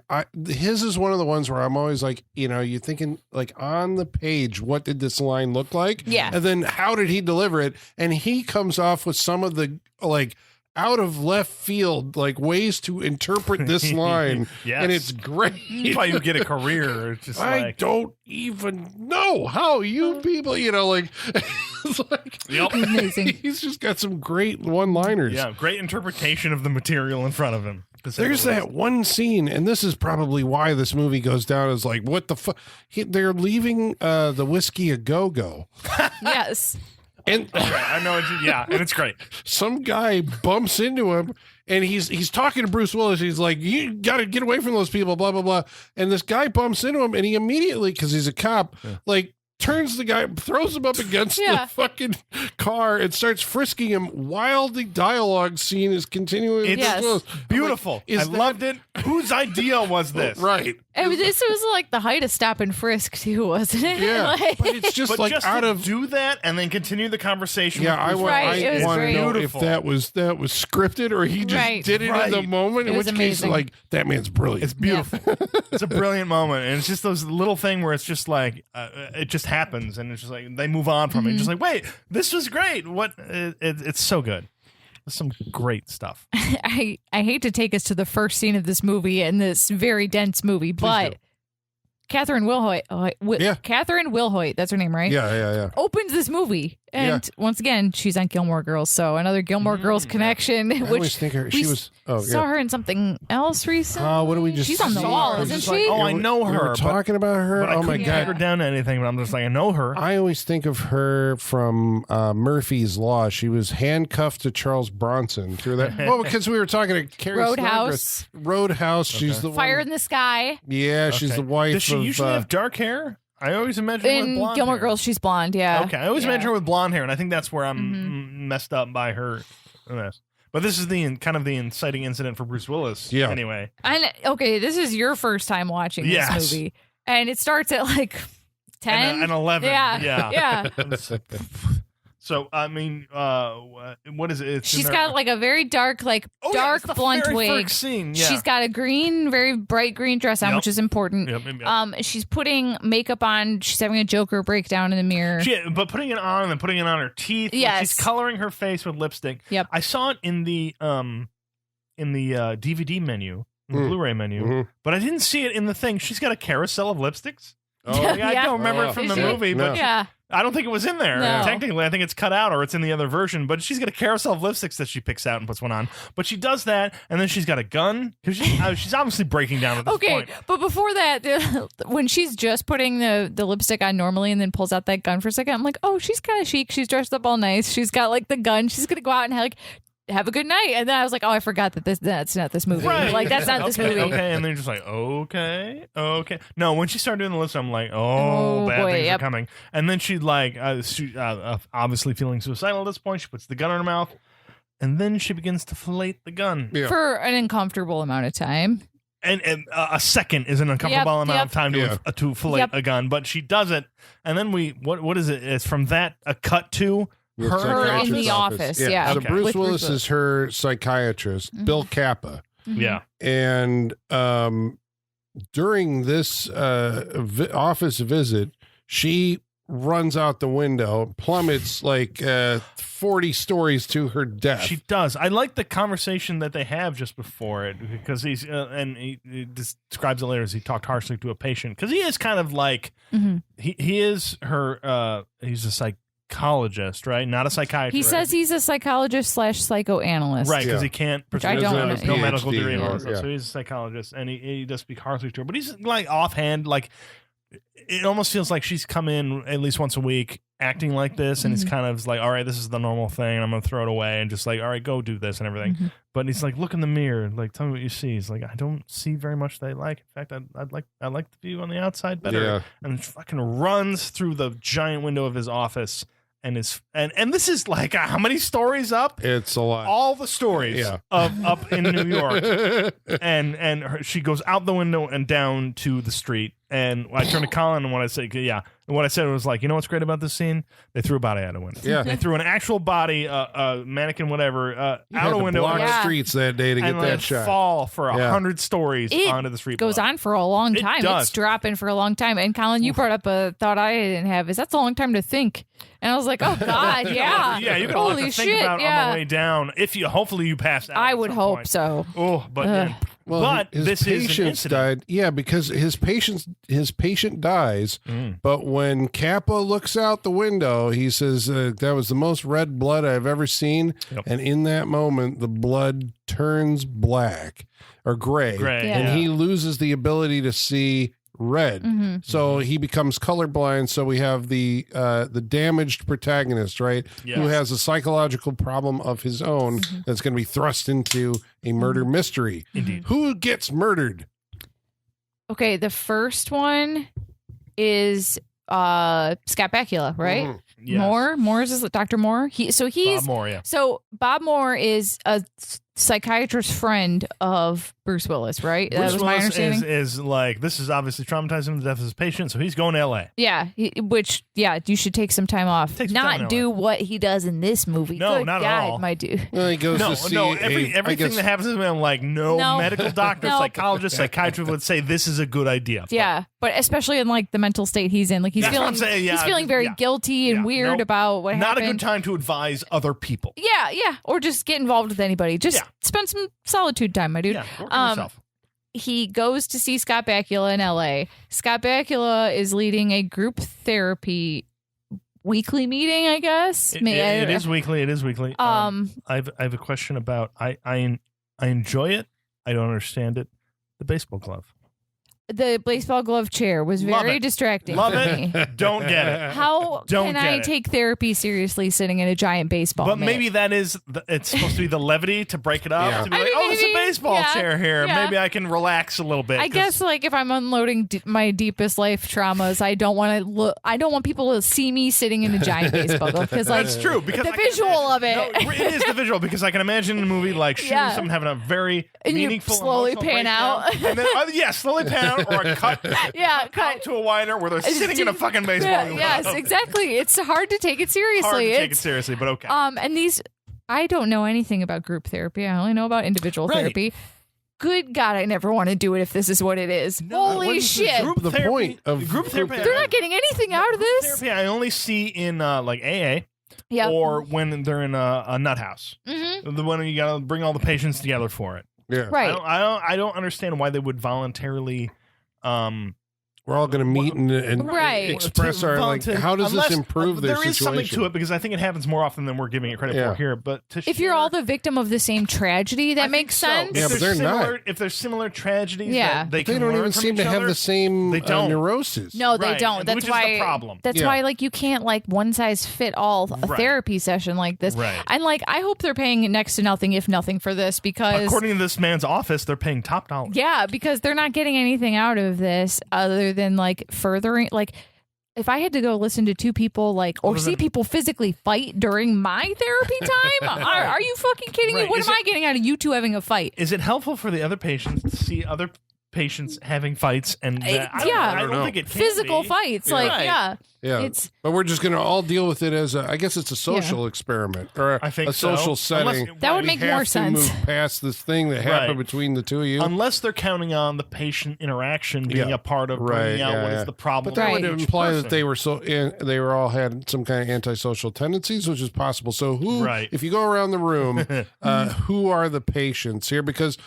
his is one of the ones where I'm always like, you're thinking like on the page, what did this line look like? Yeah. And then how did he deliver it? And he comes off with some of the like out of left field like ways to interpret this line. Yes. And it's great. That's why you get a career. It's just I like don't even know how you people, like it's like Yep. amazing. he's just got some great one-liners. Yeah, great interpretation of the material in front of him. There's that one scene, and this is probably why this movie goes down as like, what the fuck? They're leaving the Whiskey a Go-Go. Yes. And I know. And it's great. some guy bumps into him, and he's talking to Bruce Willis. He's like, you got to get away from those people, blah, blah, blah. And this guy bumps into him, and he immediately, because he's a cop, like, turns the guy, throws him up against the fucking car and starts frisking him while the dialogue scene is continuing. It's Yes. beautiful. Is I that- loved it. Whose idea was this? Right. And this was like the height of stop and frisk too, wasn't it? Yeah. Like- But it's just But like just out to of. do that and then continue the conversation. Yeah, with I Bruce want, Right, it was I want to great. know if Beautiful. that was scripted or he just Right. did it in the Right. moment. In It which was case, amazing. like, that man's brilliant. It's beautiful. It's a brilliant moment, and it's just those little thing where it's just like it just happens, and it's just like they move on from it. Just like, wait, this was great. What? It's so good. There's some great stuff. I hate to take us to the first scene of this movie and this very dense movie, but do. Catherine Wilhoit, Catherine Wilhoit, that's her name, right? Yeah. Opens this movie, and once again, she's on Gilmore Girls, so another Gilmore Girls connection. I always Which think we she was. Oh, saw her in something else recently. What do we just? She's on the see? wall, We're isn't just she? like, Oh, I know we her, were but- talking about her. But I Oh my couldn't track her god. down to anything. But I'm just like, I know her. I always think of her from Murphy's Law. She was handcuffed to Charles Bronson through that. Well, because we were talking to Carrie Roadhouse. Snodgrass. Roadhouse. She's the Fire one. in the Sky. Yeah, she's the wife. Does she of, usually have dark hair? I always imagine her with In blonde Gilmore hair. Girls, she's blonde, yeah. Okay, I always Yeah. imagine her with blonde hair, and I think that's where I'm messed up by her. But this is the kind of the inciting incident for Bruce Willis. Yeah. Anyway, And okay, this is your first time watching Yes. this movie, and it starts at like 10 and 11. Yeah, yeah. So I mean, what is it? It's She's in got there- like a very dark, like Oh, yeah, dark it's the blunt very wig. first scene. Yeah. She's got a green, very bright green dress on, Yep. which is important. Yep. She's putting makeup on. She's having a Joker breakdown in the mirror. But putting it on and then putting it on her teeth. Yes. She's coloring her face with lipstick. Yep. I saw it in the DVD menu, the Blu-ray menu, Mhm. but I didn't see it in the thing. She's got a carousel of lipsticks. Oh, Like, I Yeah. don't remember it from Is the she? movie, but No. Yeah. I don't think it was in there. No. Technically, I think it's cut out or it's in the other version, but she's got a carousel of lipsticks that she picks out and puts one on. But she does that, and then she's got a gun because she's obviously breaking down at this Okay, point. but before that, when she's just putting the lipstick on normally and then pulls out that gun for a second, I'm like, oh, she's kind of chic. She's dressed up all nice. She's got like the gun. She's gonna go out and like have a good night. And then I was like, oh, I forgot that that's not this movie. Right. Like, that's not this movie. Okay, and then you're just like, okay. No, when she started doing the list, I'm like, bad boy, things yep. are coming. And then she'd like, obviously feeling suicidal at this point, she puts the gun in her mouth, and then she begins to fillet the gun. Yeah. For an uncomfortable amount of time. And a second is an uncomfortable amount of time to fillet a gun, but she does it. And then what is it? It's from that a cut to her in the office. Yeah. So Okay. Bruce Willis is her psychiatrist, Bill Kappa. Yeah. And during this office visit, she runs out the window, plummets like 40 stories to her death. She does. I like the conversation that they have just before it, because he describes it later as he talked harshly to a patient, because he is kind of like he is her he's a psychologist, right? Not a psychiatrist. He says he's a psychologist / psychoanalyst. Right, because he can't Which I don't there's no PhD medical degree. or- So he's a psychologist, and he does speak harshly to her, but he's like offhand, like it almost feels like she's come in at least once a week acting like this, and it's kind of like, all right, this is the normal thing, and I'm gonna throw it away, and just like, all right, go do this and everything. But he's like, look in the mirror, like, tell me what you see. He's like, I don't see very much that I like. In fact, I like the view on the outside better. Yeah. And fucking runs through the giant window of his office, and this is like how many stories up? It's a lot. All the stories of up in New York, and she goes out the window and down to the street. And I turned to Colin, and what I said was like, you know what's great about this scene? They threw a body out a window. Yeah. They threw an actual body, mannequin, whatever, You out had a to window, block and streets that day to get let that it shot. fall for 100 stories It onto the street. goes below. on for a long It time. does. It's dropping for a long time. And Colin, you brought up a thought I didn't have. Is that's a long time to think? And I was like, oh God, yeah. Yeah, you got a lot Holy to shit, think about yeah. on the way down. Hopefully you passed out. I at would some hope point. so. Oh, but Well, but his this is an patients incident. died. Yeah, because his patient dies. But when Kappa looks out the window, he says that was the most red blood I've ever seen. Yep. And in that moment, the blood turns black or gray, Gray, Yeah. and yeah. he loses the ability to see red. So he becomes colorblind. So we have the damaged protagonist, right? Yes. Who has a psychological problem of his own that's going to be thrust into a murder mystery. Indeed. Who gets murdered? Okay, the first one is Scott Bakula, right? Mhm. Yes. Moore is Dr. Moore. He's Bob Moore, yeah. So Bob Moore is a psychiatrist friend of Bruce Willis, right? Bruce That was my Willis understanding. is like, this is obviously traumatizing the death of his patient, so he's going to L.A. Yeah, you should take some time off. Take some time Not in do what he does in this movie. No, Good not at God, all. my dude. Well, he goes to see Everything that happens to him, I'm like, no medical doctor, No. psychologist, psychiatrist would say this is a good idea. Yeah, but especially in like the mental state he's in, like he's That's what feeling, I'm saying, yeah, he's feeling very yeah. guilty and Yeah, weird nope. about what Not happened. a good time to advise other people. Yeah, or just get involved with anybody. Just Yeah. spend some solitude time, my dude. Yeah, work on yourself. He goes to see Scott Bakula in LA. Scott Bakula is leading a group therapy weekly meeting, I guess. It is weekly. It is weekly. I have a question about. I enjoy it. I don't understand it. The baseball glove. The baseball glove chair was Love very it. distracting Love for it. me. Don't get it. How Don't can get I it. take therapy seriously sitting in a giant baseball But mitt? maybe that is. It's supposed to be the levity to break it up. Yeah. To be I like, mean, oh, it's a maybe, baseball yeah, chair here. yeah. Maybe I can relax a little bit. I 'cause- guess like if I'm unloading my deepest life traumas, I don't want to look. I don't want people to see me sitting in a giant baseball glove because like That's true because the I can visual of it. imagine- No, it is the visual because I can imagine in a movie like shooting Yeah. someone having a very And you meaningful, slowly emotional pan breakdown. out. And then slowly pan out or a cut. Yeah, out cut. to a wider where they're sitting in a fucking baseball. Yeah, glove. yes, exactly. It's hard to take it seriously. Hard to take it It's seriously, but okay. and these I don't know anything about group therapy. I only know about individual Right. therapy. Good God, I never want to do it if this is what it is. No, what Holy is the shit. group The therapy- point of group therapy. They're not getting anything out of this. Therapy I only see in like AA Yeah. or when they're in a nut house. Mm-hmm. The one you gotta bring all the patients together for it. Yeah. Right. I don't understand why they would voluntarily we're all going to meet and Right. express our like. How does this improve their situation? There is something to it because I think it happens more often than we're giving it credit for here. But if you're all the victim of the same tragedy, that makes sense. Yeah, but they're not. If there's similar tragedies, they don't even seem to have the same neurosis. No, they don't. That's why. Is the problem. That's why, like, you can't like one size fit all a therapy session like this. Right. And like, I hope they're paying next to nothing, if nothing, for this because according to this man's office, they're paying top dollar. Yeah, because they're not getting anything out of this other than like furthering like. If I had to go listen to two people like or see people physically fight during my therapy time, are you fucking kidding me? What am I getting out of you two having a fight? Is it helpful for the other patients to see other patients having fights? And I don't think it can physical be. fights. Like but we're just going to all deal with it as I guess it's a social experiment or a social setting. That would make more sense. Move past this thing that happened between the two of you, unless they're counting on the patient interaction being a part of bringing out what is the problem. But that would imply that they were they were all had some kind of antisocial tendencies, which is possible. So who, if you go around the room, who are the patients here? Because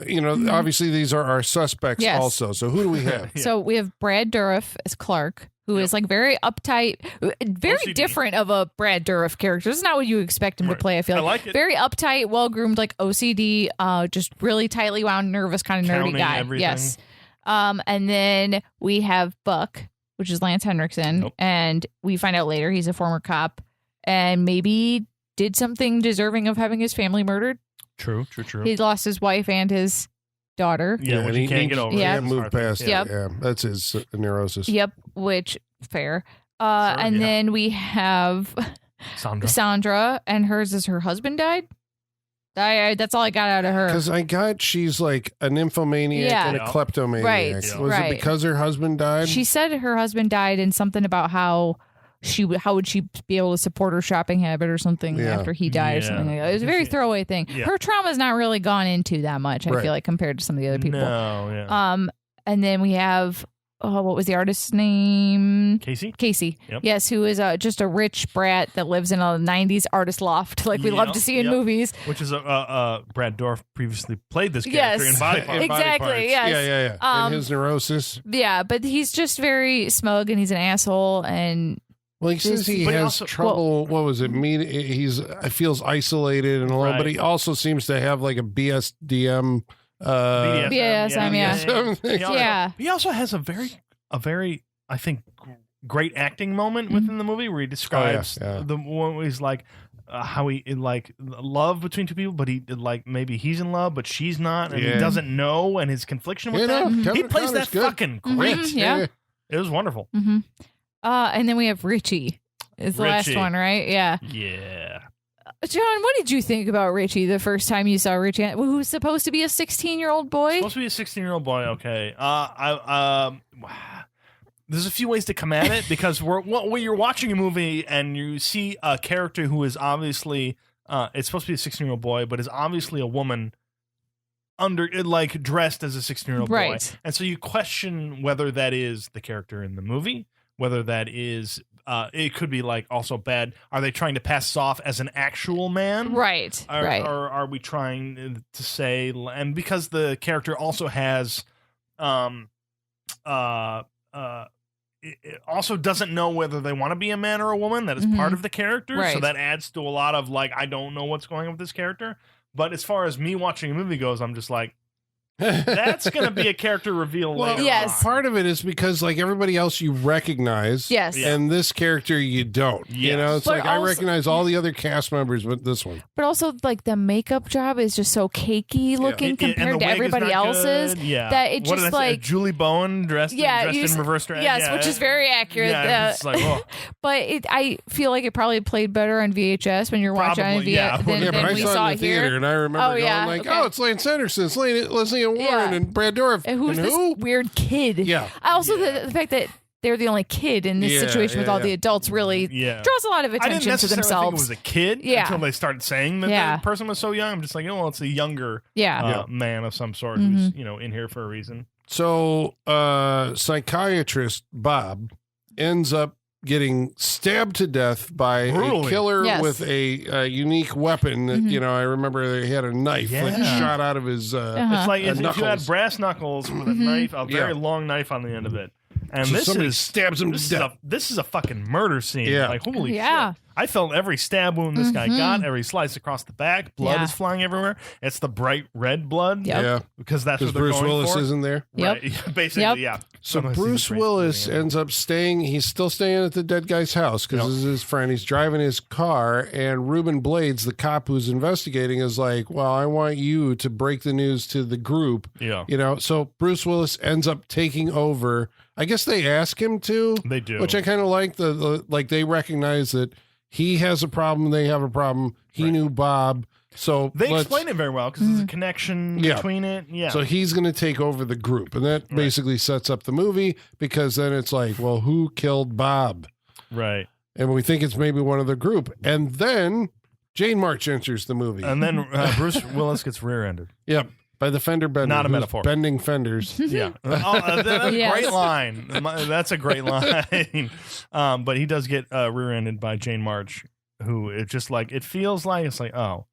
obviously these are our suspects also. So who do we have? So we have Brad Dourif as Clark, who is like very uptight, very OCD. Different of a Brad Dourif character. This is not what you expect him to play. I feel like it. Very uptight, well-groomed, like OCD, just really tightly wound, nervous, kind of nerdy guy. Everything. Yes. And then we have Buck, which is Lance Henriksen. And we find out later he's a former cop and maybe did something deserving of having his family murdered. True. He lost his wife and his daughter. Yeah, which he can't get over. He can't move past it. Yeah, that's his neurosis. Yep, which, fair. And then we have Sandra, and hers is her husband died. That's all I got out of her. Because she's like a nymphomaniac and a kleptomaniac. Right. Was it because her husband died? She said her husband died and something about how would she be able to support her shopping habit or something after he died or something like that. It was a very throwaway thing. Yeah. Her trauma's not really gone into that much, I feel like, compared to some of the other people. No, yeah. And then we have what was the artist's name? Casey. Yep. Yes, who is just a rich brat that lives in a 90s artist loft like we love to see in movies. Which is Brad Dourif previously played this character in Body Parts. Exactly, yes. Yeah. And his neurosis. Yeah, but he's just very smug and he's an asshole and... Well, he says he has trouble. What was it? He feels isolated and alone, but he also seems to have like a BSDM. BDSM. He also has a very, I think, great acting moment within the movie where he describes the one where he's like how he like love between two people, but he like maybe he's in love, but she's not, and he doesn't know, and his confliction with that. He plays that fucking great. Mm-hmm, it was wonderful. Mm-hmm. And then we have Richie is the last one, right? Yeah. Yeah. John, what did you think about Richie the first time you saw Richie? Who's supposed to be a 16-year-old boy? Supposed to be a 16-year-old boy, okay. There's a few ways to come at it because when you're watching a movie and you see a character who is obviously, it's supposed to be a 16-year-old boy, but is obviously a woman dressed as a 16-year-old boy. And so you question whether that is the character in the movie, whether that is it could be like also bad. Are they trying to pass this off as an actual man? Right. Or are we trying to say, and because the character also has it also doesn't know whether they want to be a man or a woman. That is part of the character. So that adds to a lot of like, I don't know what's going on with this character. But as far as me watching a movie goes, I'm just like, that's going to be a character reveal later on. Part of it is because like everybody else you recognize, and this character you don't. You know, it's like I recognize all the other cast members, but this one. But also, like the makeup job is just so cakey looking compared to everybody else's. That it just like Julie Bowen dressed in reverse dress. Yes, which is very accurate. It's like, but I feel like it probably played better on VHS when you're watching on VHS than we saw it in the theater, and I remember going like, "Oh, it's Lance Henriksen, it's Leslie Warren and Brad Dourif. And who's this weird kid?" Yeah. Also, the fact that they're the only kid in this situation with all the adults really draws a lot of attention to themselves. I didn't necessarily think it was a kid until they started saying that the person was so young. I'm just like, it's a younger man of some sort who's in here for a reason. So, psychiatrist Bob ends up getting stabbed to death by Brutally. a killer Yes. with a unique weapon. That, you know, I remember he had a knife like Yeah. shot out of his. It's like if you had knuckles. brass knuckles with a knife, a very long knife on the end of it. And So this somebody is stabs him this to is death. this is a fucking murder scene. Yeah. Like holy Yeah. shit. I felt every stab wound this guy got, every slice across the back. Blood Yeah. is flying everywhere. It's the bright red blood. Yep. Yeah, Because that's what because they're Bruce going Willis for. isn't there. Right. Basically, Yep. yeah. So Sometimes Bruce he's a great Willis shooting ends up staying. He's still staying at the dead guy's house because this is his friend. He's driving his car, and Reuben Blades, the cop who's investigating, is like, "Well, I want you to break the news to the group." Yeah. You know. So Bruce Willis ends up taking over. I guess they ask him to. They do. Which I kind of like. The like they recognize that he has a problem. They have a problem. He knew Bob. So They let's- explain it very well because there's a connection Yeah. between it. Yeah. So he's going to take over the group. And that basically sets up the movie because then it's like, well, who killed Bob? right. And we think it's maybe one of the group. And then Jane March enters the movie. And then Bruce Willis gets rear-ended. Yep. By the fender bender. Not a who's metaphor. Bending fenders. Yeah. That's a Yes. great line. That's a great line. But he does get rear-ended by Jane March, who it just like, it feels like, it's like, oh,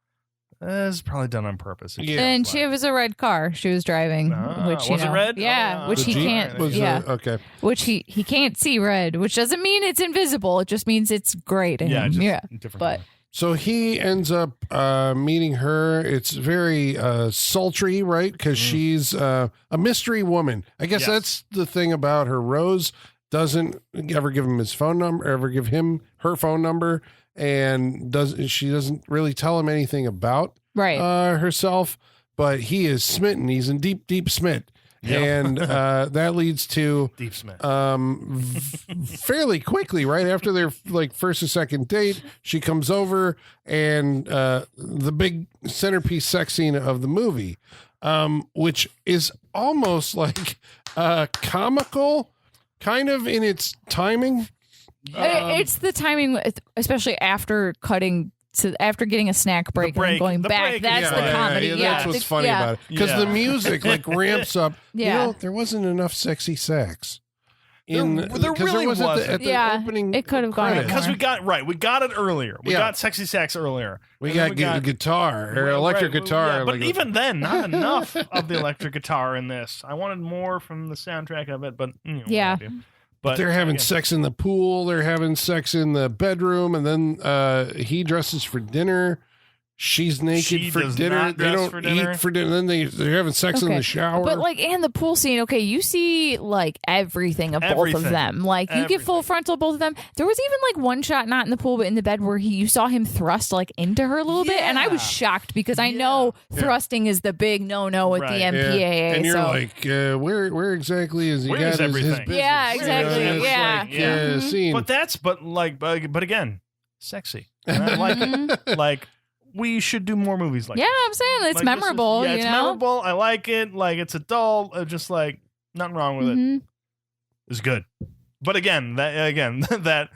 this is probably done on purpose. It Yeah. And feels she like- was a red car she was driving, which you was it know, red? yeah, Oh, which The he Jeep can't, was yeah, okay. which he can't see red, which doesn't mean it's invisible. It just means it's gray to Yeah, him. just Yeah, different. but color. So he ends up meeting her. It's very sultry, right? Because she's a mystery woman. I guess Yes. that's the thing about her. Rose doesn't ever give him his phone number, ever give him her phone number, and she doesn't really tell him anything about right. herself. But he is smitten. He's in deep, deep smit. Yep. And that leads to Deep Smith. fairly quickly, right after their like first or second date, she comes over and the big centerpiece sex scene of the movie, which is almost like comical, kind of in its timing. It's the timing, especially after cutting. So after getting a snack break, and then going the back, break, that's yeah, the yeah, comedy. Yeah, that's what's funny yeah. about it because the music like ramps up. Yeah. You know, there wasn't enough sexy sex. There really wasn't wasn't. at the Yeah, opening. it could have gone credits. Because we got it earlier. We Yeah. got sexy sax earlier. We And then got guitar or electric right, guitar. yeah, but like- even then, not enough of the electric guitar in this. I wanted more from the soundtrack of it, but you know, Yeah. what have you. But they're having again, sex in the pool. They're having sex in the bedroom, and then he dresses for dinner. She's naked She for does dinner. not They dress don't for dinner. eat for dinner. Then they're having sex in Okay. the shower. But like, and the pool scene, okay, you see like everything of both of Everything. them. Like you get full frontal both of them. There was even like one shot, not in the pool, but in the bed, where you saw him thrust like into her a little bit, and I was Yeah. shocked because I know thrusting is the big no with Right. the Yeah. MPAA. and you're so. like, where exactly is he? Where got is his everything? business? Yeah, exactly. It's Yeah. like, Yeah. scene. but again, sexy. And I like it. Like we should do more movies like Yeah, this. I'm saying it's Like, this is- memorable. yeah, you it's know? memorable. I like it. Like it's adult. Just like nothing wrong with it. Mhm. It's good. But again, that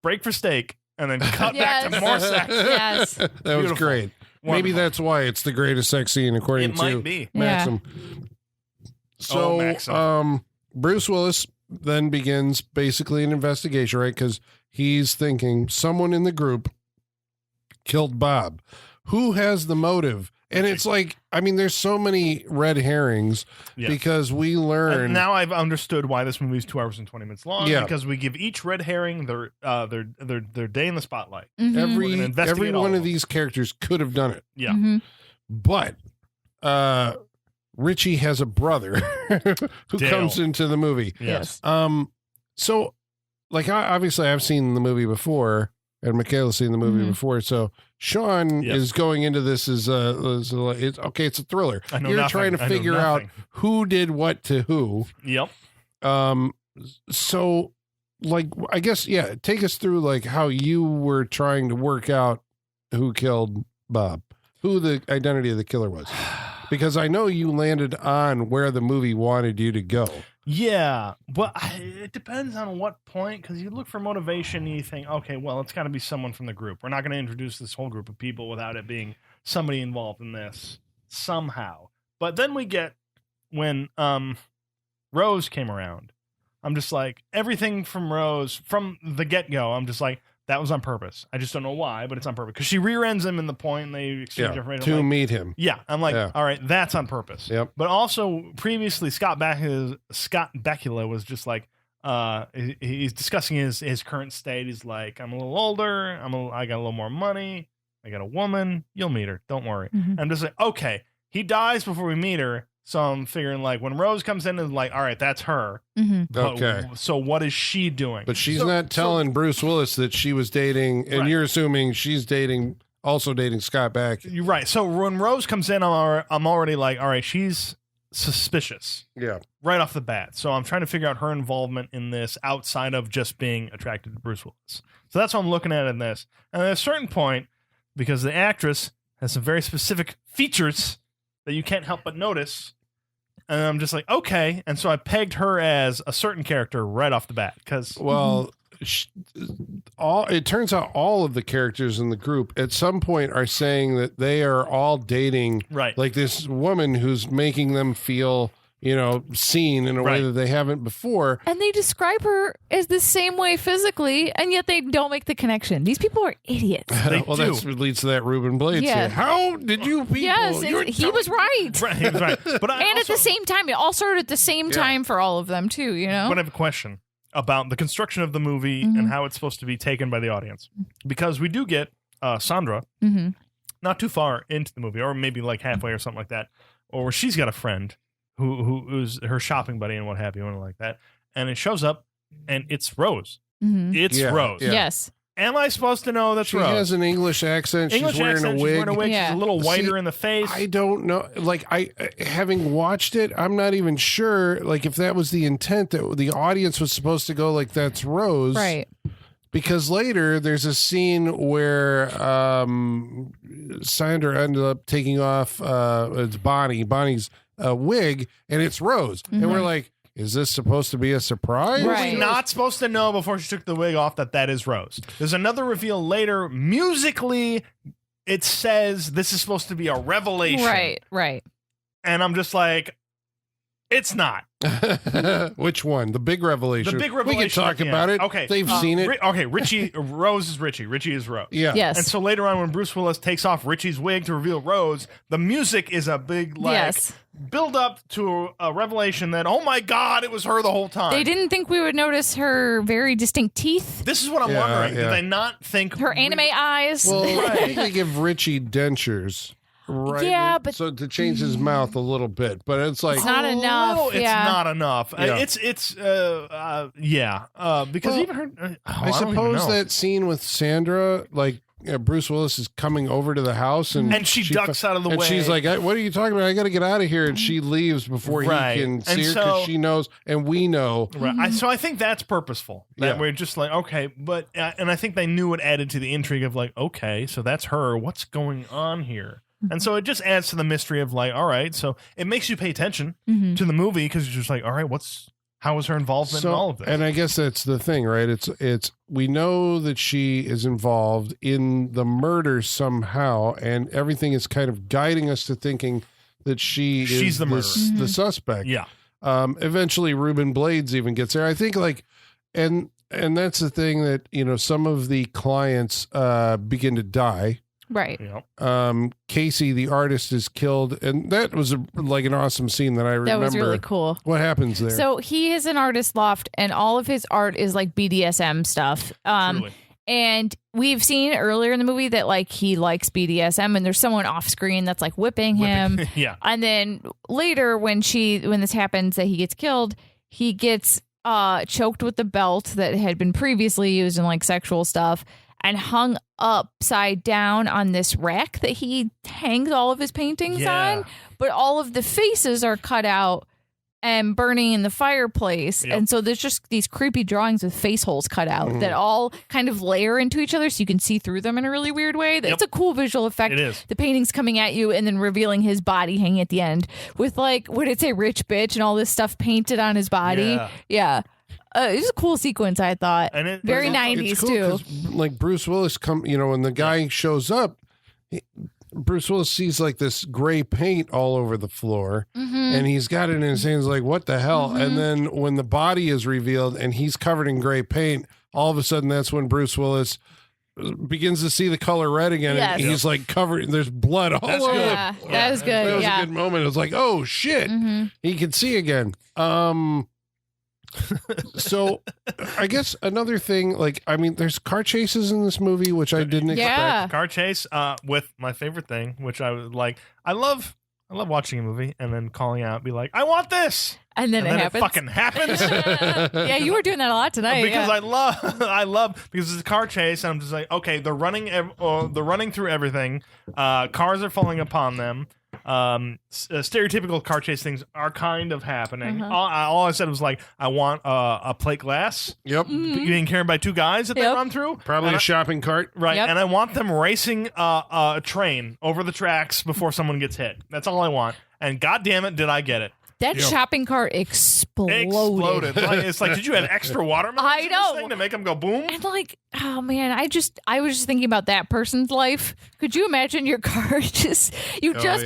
break for steak and then cut back to Yes. more sex. Yes. that was Beautiful. great. Maybe Wonderful. that's why it's the greatest sex scene according It to might be. Maxim. So, Maxim. Bruce Willis then begins basically an investigation, right? Because he's thinking someone in the group killed Bob. Who has the motive? And it's like, I mean, there's so many red herrings Yeah. because we learn. And now I've understood why this movie is 2 hours and 20 minutes long. Yeah. Because we give each red herring their day in the spotlight. Mhm. We're every gonna investigate all one of of them. these characters could have done it. Yeah. Mhm. But Richie has a brother who Dale. comes into the movie. Yes. So, like, obviously, I've seen the movie before, and Michaela's seen the movie Mhm. before. So, Sean Yes. is going into this as it's okay. It's a thriller. I know You're nothing. trying to I know figure out nothing. who did what to who. Yep. So, like, I guess, yeah. Take us through like how you were trying to work out who killed Bob, who the identity of the killer was. Because I know you landed on where the movie wanted you to go. Yeah, but it depends on what point, because you look for motivation and you think, okay, well, it's got to be someone from the group. We're not going to introduce this whole group of people without it being somebody involved in this somehow. But then we get when Rose came around, I'm just like, everything from Rose, from the get-go, I'm just like, that was on purpose. I just don't know why, but it's on purpose. Because she rear-ends him in the point, and they exchange information. To meet him. Yeah, I'm like, all right, that's on purpose. Yep. But also, previously, Scott Bakula was just like, he's discussing his current state. He's like, I'm a little older. I got a little more money. I got a woman. You'll meet her. Don't worry. I'm just like, okay. He dies before we meet her. So I'm figuring like when Rose comes in and like, all right, that's her. Okay. So what is she doing? But she's not telling Bruce Willis that she was dating, and you're assuming she's also dating Scott Bakula. You're right. So when Rose comes in, I'm already like, all right, she's suspicious. Yeah. Right off the bat. So I'm trying to figure out her involvement in this outside of just being attracted to Bruce Willis. So that's what I'm looking at in this. And at a certain point, because the actress has some very specific features that you can't help but notice, and I'm just like, okay. And so I pegged her as a certain character right off the bat. Because it turns out all of the characters in the group at some point are saying that they are all dating like this woman who's making them feel, seen in a way that they haven't before. And they describe her as the same way physically, and yet they don't make the connection. These people are idiots. Well, that leads to that Ruben Blades thing. How did you people? Yes, he was right. He was right. But and at the same time, it all started at the same time for all of them, too, But I have a question about the construction of the movie and how it's supposed to be taken by the audience. Because we do get Sandra not too far into the movie, or maybe like halfway or something like that, or she's got a friend who's her shopping buddy and what have you, and like that. And it shows up, and it's Rose. It's Rose. Yeah. Yes. Am I supposed to know that's Rose? She has an English accent. She's wearing a wig. Yeah. She's a little whiter in the face. I don't know. Like, having watched it, I'm not even sure, like, if that was the intent, that the audience was supposed to go, like, that's Rose. Right. Because later, there's a scene where Sandra ended up taking off it's Bonnie's wig, and it's Rose. And we're like, is this supposed to be a surprise? Right. We're not supposed to know before she took the wig off that is Rose. There's another reveal later. Musically, it says this is supposed to be a revelation. Right. And I'm just like, it's not. Which one? The big revelation. The big revelation. We can talk about it. Okay. They've seen it. Rose is Richie. Richie is Rose. Yeah. Yes. And so later on, when Bruce Willis takes off Richie's wig to reveal Rose, the music is a big, build up to a revelation that, oh my God, it was her the whole time. They didn't think we would notice her very distinct teeth. This is what I'm wondering. Did they not think her anime eyes? Well, I think they give Richie dentures. Right. Yeah, but so to change his mouth a little bit, but it's like it's not enough. It's not enough. Yeah. Because even her. I suppose that scene with Sandra, like Bruce Willis is coming over to the house, and she ducks out of the way, and she's like, "What are you talking about? I got to get out of here!" And she leaves before he can see her because she knows, and we know. Right. So I think that's purposeful. That we're just like, okay, but and I think they knew it added to the intrigue of like, okay, so that's her. What's going on here? And so it just adds to the mystery of like, all right, so it makes you pay attention to the movie because you're just like, all right, how was her involvement in all of this? And I guess that's the thing, right? It's we know that she is involved in the murder somehow, and everything is kind of guiding us to thinking that she's the murderer, the suspect. Yeah. Eventually, Ruben Blades even gets there. I think and that's the thing that some of the clients begin to die. Right. Casey, the artist, is killed, and that was an awesome scene that I remember. That was really cool. What happens there? So he is an artist loft, and all of his art is like BDSM stuff. And we've seen earlier in the movie that he likes BDSM, and there's someone off screen that's whipping him. Yeah. And then later, when this happens, that he gets killed, he gets choked with the belt that had been previously used in sexual stuff, and hung upside down on this rack that he hangs all of his paintings on. But all of the faces are cut out and burning in the fireplace. Yep. And so there's just these creepy drawings with face holes cut out that all kind of layer into each other so you can see through them in a really weird way. It's a cool visual effect. It is. The painting's coming at you and then revealing his body hanging at the end with what did it say, rich bitch, and all this stuff painted on his body. Yeah. It was a cool sequence, I thought. And very 90s, cool too. Bruce Willis when the guy shows up, Bruce Willis sees like this gray paint all over the floor, and he's got it in his hands like, what the hell? And then when the body is revealed and he's covered in gray paint, all of a sudden that's when Bruce Willis begins to see the color red again, and he's like covered. There's blood all over. Yeah, that was good. That was a good moment. It was like, oh shit, he can see again. So I guess another thing, like, I mean, there's car chases in this movie, which I didn't expect. Car chase with my favorite thing, which I was like, I love watching a movie and then calling out, be like, I want this. And then it happens. It fucking happens. Yeah, you were doing that a lot tonight. Because I love because it's a car chase, and I'm just like, okay, they're running through everything. Cars are falling upon them. Stereotypical car chase things are kind of happening. All I said was like, I want a plate glass. Yep. Being carried by two guys that they run through. Probably a shopping cart. Right. Yep. And I want them racing a train over the tracks before someone gets hit. That's all I want. And God damn it, did I get it. That shopping cart exploded. Like, it's like, did you have extra watermelons I in know. this thing to make them go boom? And like, oh man, I was just thinking about that person's life. Could you imagine your car just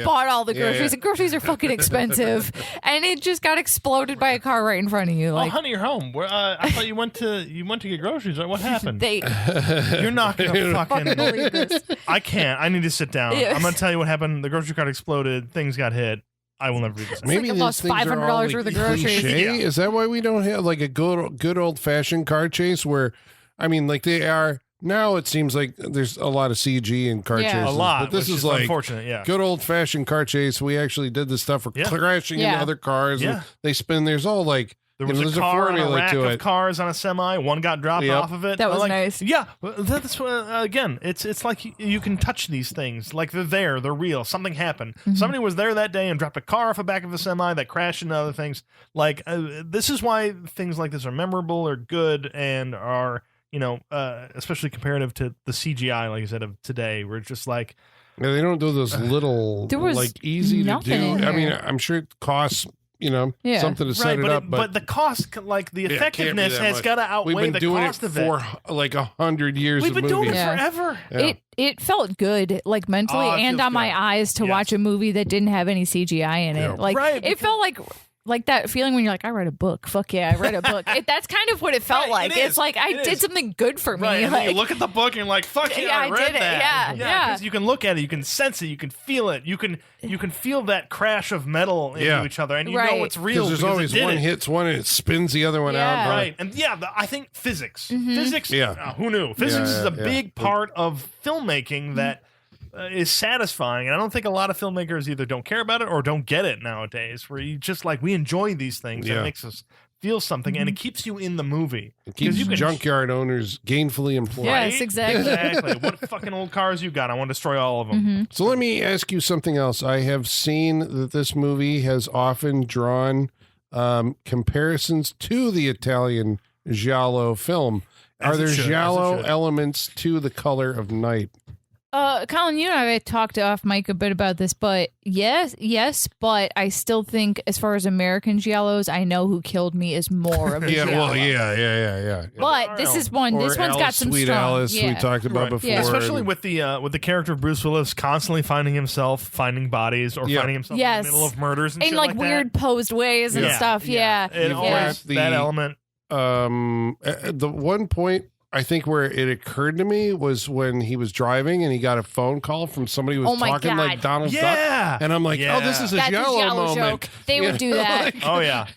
bought all the groceries, and groceries are fucking expensive, and it just got exploded by a car right in front of you. Like, oh, honey, you're home. I thought you went to get groceries. What happened? you're You're not gonna fucking believe this. I can't. I need to sit down. Yeah. I'm gonna tell you what happened. The grocery cart exploded. Things got hit. I will never read this. Maybe I these lost things are all, $500 worth of groceries. cliche? Yeah. Is that why we don't have like a good old fashioned car chase where, I mean, like they are now? It seems like there's a lot of CG in car chases. A lot. But this which is like unfortunate. Yeah. good old fashioned car chase. We actually did the stuff for crashing into other cars. Yeah. And they spin. There's all like. There was there's a car on a formula rack to of it. cars on a semi. One got dropped off of it. That was like, nice. Yeah, that's again. It's like you can touch these things. Like they're there. They're real. Something happened. Somebody was there that day and dropped a car off the back of a semi that crashed into other things. Like this is why things like this are memorable, or good, and are especially comparative to the CGI, like I said, of today, where it's just like. Yeah, they don't do those little like easy to do. I mean, I'm sure it costs. Something to set it up, but the cost, like the effectiveness, has got to outweigh the cost of it. We've been doing it for like 100 years. We've been doing it forever. Yeah. It felt good, like mentally and on my eyes, to watch a movie that didn't have any CGI in it. Like it felt like that feeling when you're like, I read a book. Fuck yeah, I read a book. That's kind of what it felt like. It's like I did something good for me. Right, and like, then you look at the book and you're like, fuck yeah, I read did it. that. Yeah. Because you can look at it, you can sense it, you can feel it, you can feel that crash of metal into each other, and you know it's real. Because there's always one hits one and it spins the other one out. Right, and I think physics. Physics. Who knew? Physics is a big part of filmmaking that. Is satisfying, and I don't think a lot of filmmakers either don't care about it or don't get it nowadays, where you just like, we enjoy these things. It makes us feel something, and it keeps you in the movie. It keeps junkyard owners gainfully employed. Yes, exactly. Exactly. What fucking old cars you got? I want to destroy all of them. So let me ask you something else. I have seen that this movie has often drawn comparisons to the Italian giallo film. Are there giallo elements to The Color of Night? Colin, you and I talked off mic a bit about this, but yes, but I still think, as far as American giallos, I Know Who Killed Me is more of a giallo. Yeah. But this is one. Or this one's got some Sweet strong. Alice we talked about before, especially with the character of Bruce Willis constantly finding bodies or finding himself in the middle of murders and in shit like weird posed ways and stuff. It always that element. The one point I think where it occurred to me was when he was driving and he got a phone call from somebody who was talking like Donald Duck. And I'm like, oh, this is a giallo moment. Joke. They would do that.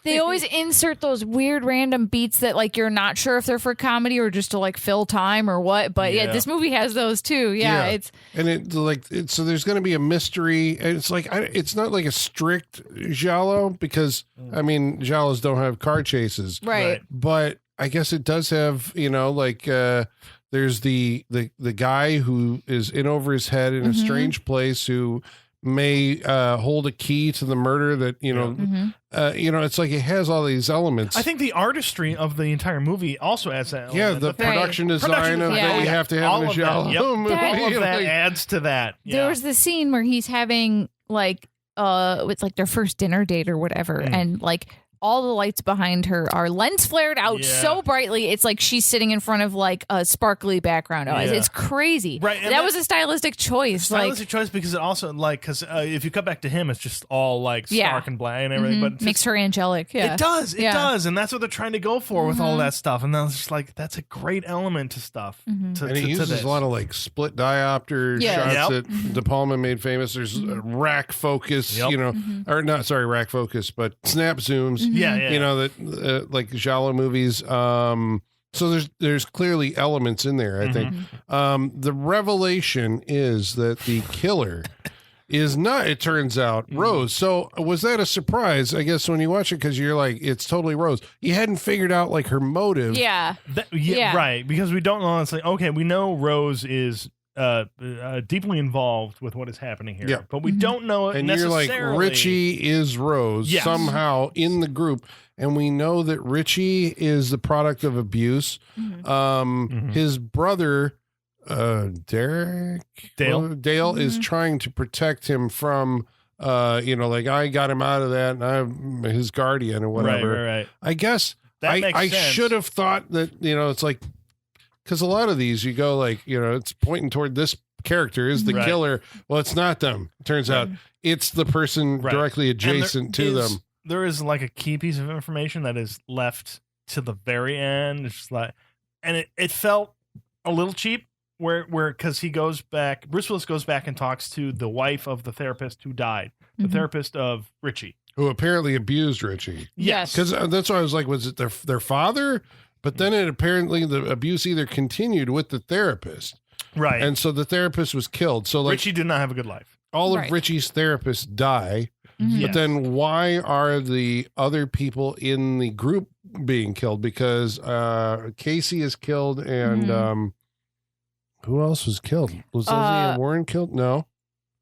They always insert those weird random beats that like you're not sure if they're for comedy or just to like fill time or what. But this movie has those too. So there's going to be a mystery. And it's like, it's not like a strict giallo because I mean, giallos don't have car chases. Right. But I guess it does have, there's the guy who is in over his head in a strange place who may hold a key to the murder that, it's like it has all these elements. I think the artistry of the entire movie also adds that element. Yeah, the production design of that you have to have in a giallo movie. All of that adds to that. There was the scene where he's having like, it's like their first dinner date or whatever. And like, all the lights behind her are lens flared out so brightly. It's like she's sitting in front of like a sparkly background. It's crazy. Right. And that was a stylistic choice. Choice because it also because if you cut back to him, it's just all like stark and black and everything. But makes her angelic. Yeah, it does. It does, and that's what they're trying to go for with all that stuff. And that's just like that's a great element to stuff. And he uses a lot of like split diopter shots that De Palma made famous. There's rack focus, or not. Sorry, rack focus, but snap zooms. That like giallo movies. So there's clearly elements in there, I think. The revelation is that the killer is not, it turns out, Rose. So was that a surprise, I guess, when you watch it? Because you're like, it's totally Rose. You hadn't figured out like her motive. Yeah. Right. Because we don't know. It's like, okay, we know Rose is deeply involved with what is happening here. Yeah. But we don't know it necessarily. You're like, Richie is Rose somehow in the group. And we know that Richie is the product of abuse. His brother, Dale is trying to protect him from, like I got him out of that and I'm his guardian or whatever. Right. I guess I should have thought that, it's like, because a lot of these you go like, it's pointing toward this character is the killer. Well, it's not them. It turns out it's the person directly adjacent to them. There is like a key piece of information that is left to the very end. It's just like, and it felt a little cheap where because he goes back, Bruce Willis goes back and talks to the wife of the therapist who died, the therapist of Richie, who apparently abused Richie. Yes, because that's why I was like, was it their father? But then it apparently the abuse either continued with the therapist, right? And so the therapist was killed. So like Richie did not have a good life. All of Richie's therapists die. But then why are the other people in the group being killed? Because Casey is killed and who else was killed? Was Leslie Warren killed? No.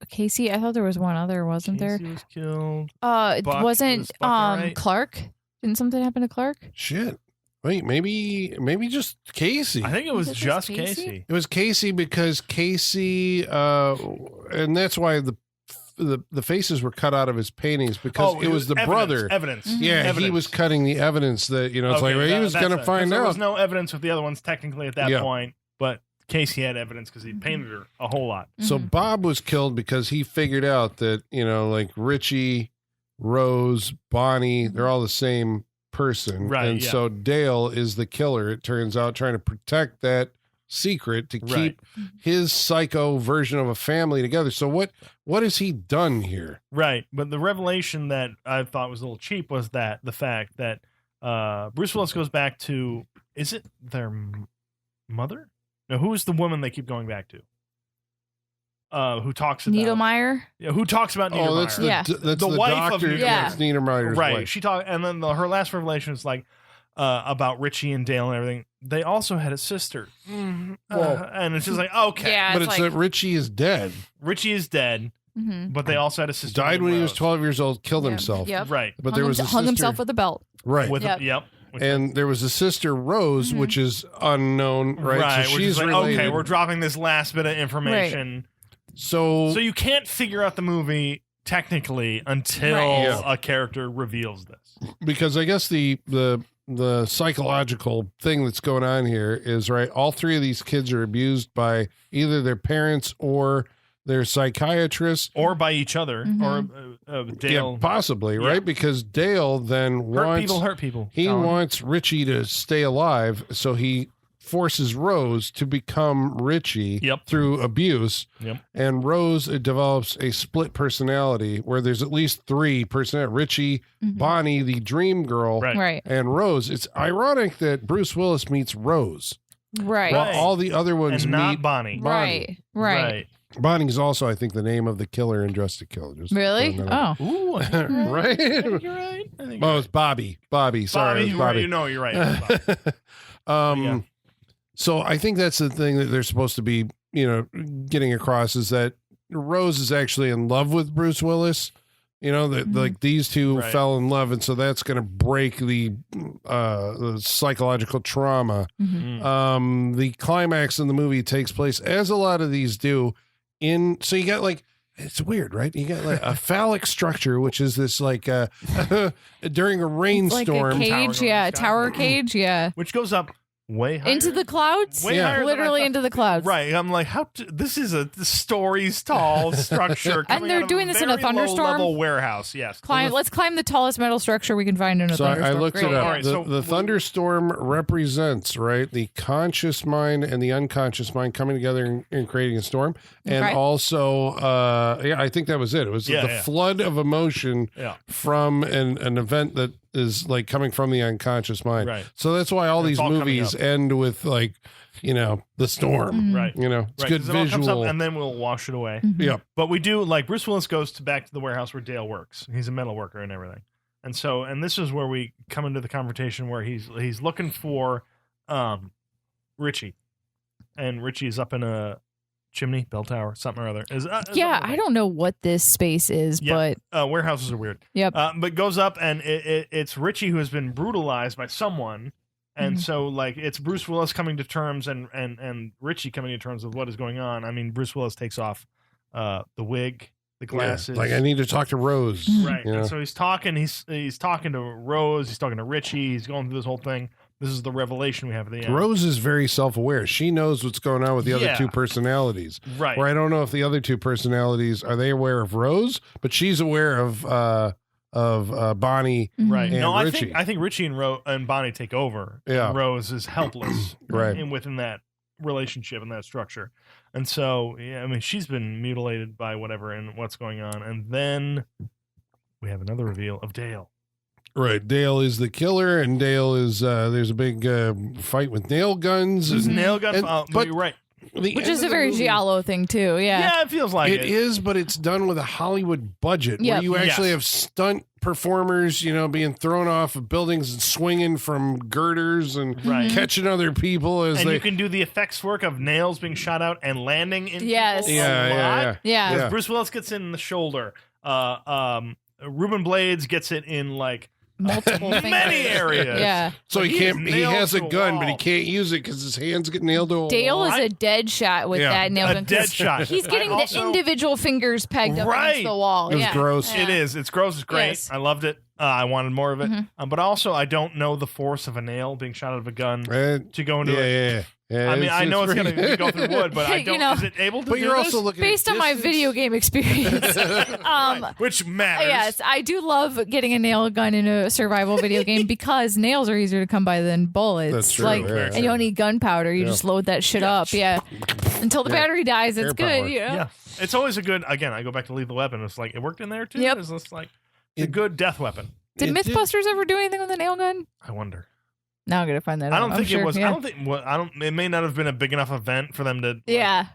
Casey, I thought there was one other, wasn't there? Casey was killed. It wasn't Clark? Didn't something happen to Clark? Shit. Wait, maybe just Casey. I think it was just Casey. It was Casey because Casey and that's why the faces were cut out of his paintings because it was the brother. Evidence. Yeah, evidence. He was cutting the evidence that, it's like, well, he was going to find out. There was no evidence with the other ones technically at that point, but Casey had evidence because he painted her a whole lot. So Bob was killed because he figured out that, like Richie, Rose, Bonnie, they're all the same person. Right. And so Dale is the killer, it turns out, trying to protect that secret to keep his psycho version of a family together. So what has he done here? Right. But the revelation that I thought was a little cheap was that the fact that Bruce Willis goes back to, is it their mother? No, who is the woman they keep going back to? Who talks about Niedermeyer? Yeah, who talks about Niedermeyer? That's the wife doctor, of Niedermeyer's wife. She and then her last revelation is like about Richie and Dale and everything. They also had a sister. And it's just like, okay. Yeah, but it's that Richie is dead. Richie is dead, but they also had a sister. Died when he was 12 years old, killed himself. Yep. Right. But there was a sister. Hung himself with a belt. Right. And there was a sister, Rose, which is unknown, right? Right. So she's like, related. okay, we're dropping this last bit of information. Right. So you can't figure out the movie technically until a character reveals this. Because I guess the psychological thing that's going on here is, right, all three of these kids are abused by either their parents or their psychiatrist. Or by each other. Or Dale. Yeah, possibly, right? Because Dale then hurt people. He wants Richie to stay alive, so he forces Rose to become Richie through abuse. And Rose develops a split personality where there's at least three personalities. Richie, Bonnie, the dream girl, and Rose. It's ironic that Bruce Willis meets Rose. Right. While all the other ones and not Bonnie. Right. Bonnie's also, I think, the name of the killer in Dressed to Kill. Really? Oh. Ooh, right? I think you're right. It's Bobby. Sorry. You're right. So I think that's the thing that they're supposed to be, getting across is that Rose is actually in love with Bruce Willis. That like these two fell in love, and so that's going to break the psychological trauma. The climax in the movie takes place, as a lot of these do, so you got like it's weird, right? You got like a phallic structure, which is this like during a rainstorm. Like a cage, tower cage, which goes up way higher. into the clouds, Way higher than literally I thought. into the clouds. Right. I'm like, this is a stories tall structure. And they're doing this in a thunderstorm? Level warehouse, yes. Let's climb the tallest metal structure we can find in a So thunderstorm. I looked Great. it up. All right, so the thunderstorm represents, right, the conscious mind and the unconscious mind coming together and creating a storm. And Okay. also, I think that was it. It was the flood of emotion from an event that is like coming from the unconscious mind. Right. So that's why all It's these all coming movies up. end with like, the storm. Right. It's Right, good 'cause it all comes visual. up and then we'll wash it away. Yeah. But we do, like, Bruce Willis goes back to the warehouse where Dale works. He's a metal worker and everything. And this is where we come into the confrontation where he's looking for Richie. And Richie is up in a chimney, bell tower, something or other. I don't know what this space is, but warehouses are weird. Yep. But goes up and it's Richie who has been brutalized by someone. And so, like, it's Bruce Willis coming to terms and Richie coming to terms with what is going on. I mean, Bruce Willis takes off the wig, the glasses. Like, I need to talk to Rose. Right. And so he's talking. He's talking to Rose. He's talking to Richie. He's going through this whole thing. This is the revelation we have at the end. Rose is very self-aware. She knows what's going on with the other two personalities. Right. Where I don't know if the other two personalities, are they aware of Rose? But she's aware of Bonnie Right. and No, Richie. I think Richie and Bonnie take over. Yeah. And Rose is helpless. Right. And within that relationship and that structure. And so, I mean, she's been mutilated by whatever and what's going on. And then we have another reveal of Dale. Right. Dale is the killer, and Dale is, there's a big fight with nail guns. There's nail guns. but But you're right. which is a very Giallo thing too. Yeah, it feels like it is, but it's done with a Hollywood budget where Yep. you actually Yes. have stunt performers, being thrown off of buildings and swinging from girders and Right. catching other people as And they. you can do the effects work of nails being shot out and landing in Yes. people a lot. Yeah. Because Bruce Willis gets it in the shoulder. Ruben Blades gets it in like Multiple many fingers. areas. Yeah. So he is can't. He nailed has a to gun, but he wall. can't use it because his hands get nailed to a Dale wall. is a dead shot with Yeah. that nail A gun. dead shot. He's getting I also- the individual fingers pegged up Right. against the wall. It was yeah. gross. Yeah. It is. It's gross. It's great. Yes. I loved it. I wanted more of it. Mm-hmm. But also, I don't know the force of a nail being shot out of a gun to go into yeah, it. yeah. I mean, I know it's going to go through wood, but I You don't. know. Is it able to But do you're this? also looking Based at on my distance. video game experience. Which matters. Yes, I do love getting a nail gun in a survival video game because nails are easier to come by than bullets. That's true, Like, yeah. and you don't need gunpowder. You just load that shit up. Yeah. Until the battery dies, it's Air good. power. You know? Yeah. It's always a good, again, I go back to Lethal Weapon. It's like, it worked in there too? Yep. It's just like a good death weapon. Did It did- Mythbusters ever do anything with a nail gun? I wonder. Now I'm gonna find that out. I don't I'm think sure, it was. Yeah. I don't think. Well, I don't. It may not have been a big enough event for them to like, Yeah.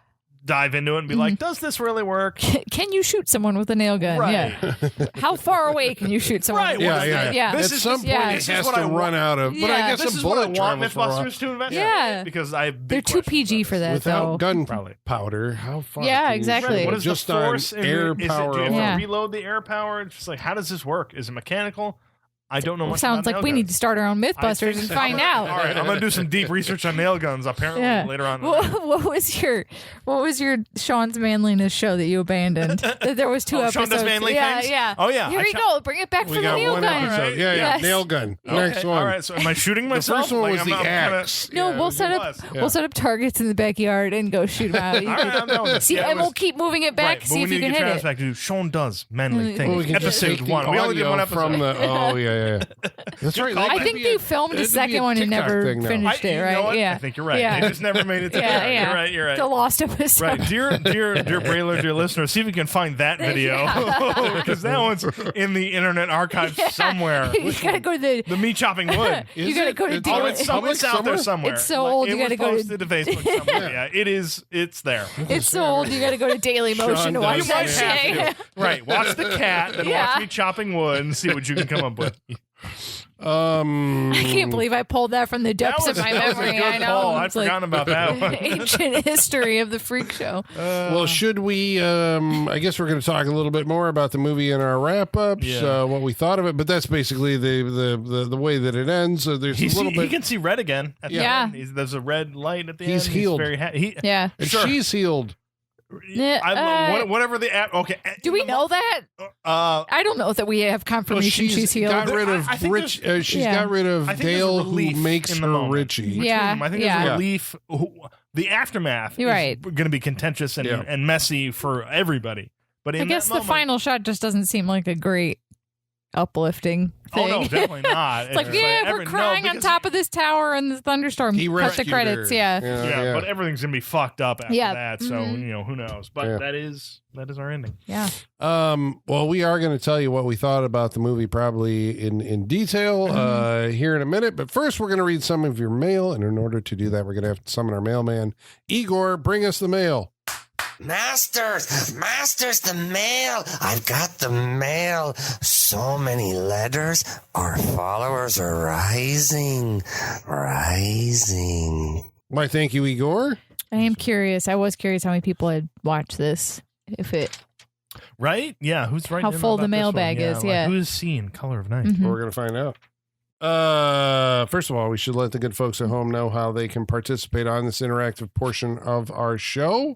dive into it and be like, "Does this really work?" Can you shoot someone with a nail gun? Right. Yeah. How far away can you shoot someone? Right. With a what Yeah, is yeah. that? Yeah. This At is some just- point, yeah. it this is has what to I run want. out of. But Yeah. I guess This a is what I bullet want travels for a while. Mythbusters to investigate. Yeah. Because I have They're big too questions PG about for this. that, Without though. Probably. gunpowder, how far? Yeah, can you exactly. shoot? What is Just the force? on air is power? It, do you have Yeah. to reload the air power? It's just like, how does this work? Is it mechanical? I don't know much Sounds about like nail we guns. need to start our own I Mythbusters think and so. find out. All right, I'm gonna do some deep research on nail guns. Apparently, Yeah. later on. What was your Sean's manliness show that you abandoned? That there was two Sean episodes. does manly yeah, things? yeah. Oh, yeah. Here I you go. Bring it back We for the got nail one gun. episode. Right. Yeah, Yes. nail gun. Next Okay, one. All right. So, am I shooting The myself? first one Like, was the I'm axe. No, Yeah, we'll set up was. we'll set up targets in the backyard and go shoot them out. You All can- right, I'm down with this. see, Yeah, it and we'll was- keep moving it back. Right, but See if we you need can to get hit Travis it. back to Sean does manly Well, things. we can just Episode take the 1. We only did audio one episode. from the. Oh yeah. That's right. call. I think they filmed the second one and never finished You it. know Right? what? Yeah. I think you're right. Yeah. They just never made it to Yeah, the yeah. You're right. The lost episode. Right, dear Brailer, dear listener, see if you can find that video because that one's in the internet archive somewhere. you gotta go to The me chopping wood. you gotta go to It's Oh, Daily. it's out there somewhere? somewhere. It's so old, you It was gotta go to- posted to Facebook somewhere. Yeah, it is. It's there. It's so old. You gotta go to Daily Motion to watch does that You might shit. have to. Right, watch the cat, then Yeah. watch me chopping wood and see what you can come up with. I can't believe I pulled that from the depths of my that was a memory. good I know. call. I'd It's like forgotten about that one. ancient history of the freak show. Well, should we? I guess we're going to talk a little bit more about the movie in our wrap ups, Yeah. what we thought of it. But that's basically the way that it ends. There's a little He bit. can see red again. At the Yeah. end. There's a red light at the He's end. healed. He's very Yeah. And Sure. she's healed Whatever the app. Okay. Do we know that? I don't know that we have confirmation she's healed. Got rid of she's got rid of Dale, who makes her Richie. Yeah. I think there's relief. The aftermath is going to be contentious and messy for everybody. But I guess the final shot just doesn't seem like a great uplifting thing. Oh no, definitely not. It's like, we're crying on top of this tower in the thunderstorm. Cut the credits, yeah. But everything's gonna be fucked up after that. So who knows? But that is our ending. Yeah. Well, we are going to tell you what we thought about the movie, probably in detail here in a minute. But first, we're going to read some of your mail, and in order to do that, we're going to have to summon our mailman. Igor, bring us the mail. Masters, the mail. I've got the mail. So many letters. Our followers are rising. Why, thank you, Igor. I am curious. I was curious how many people had watched this. Right? Yeah. Who's writing? How full the mailbag is? Yeah. Who's seen Color of Night? Well, we're going to find out. First of all, we should let the good folks at home know how they can participate on this interactive portion of our show.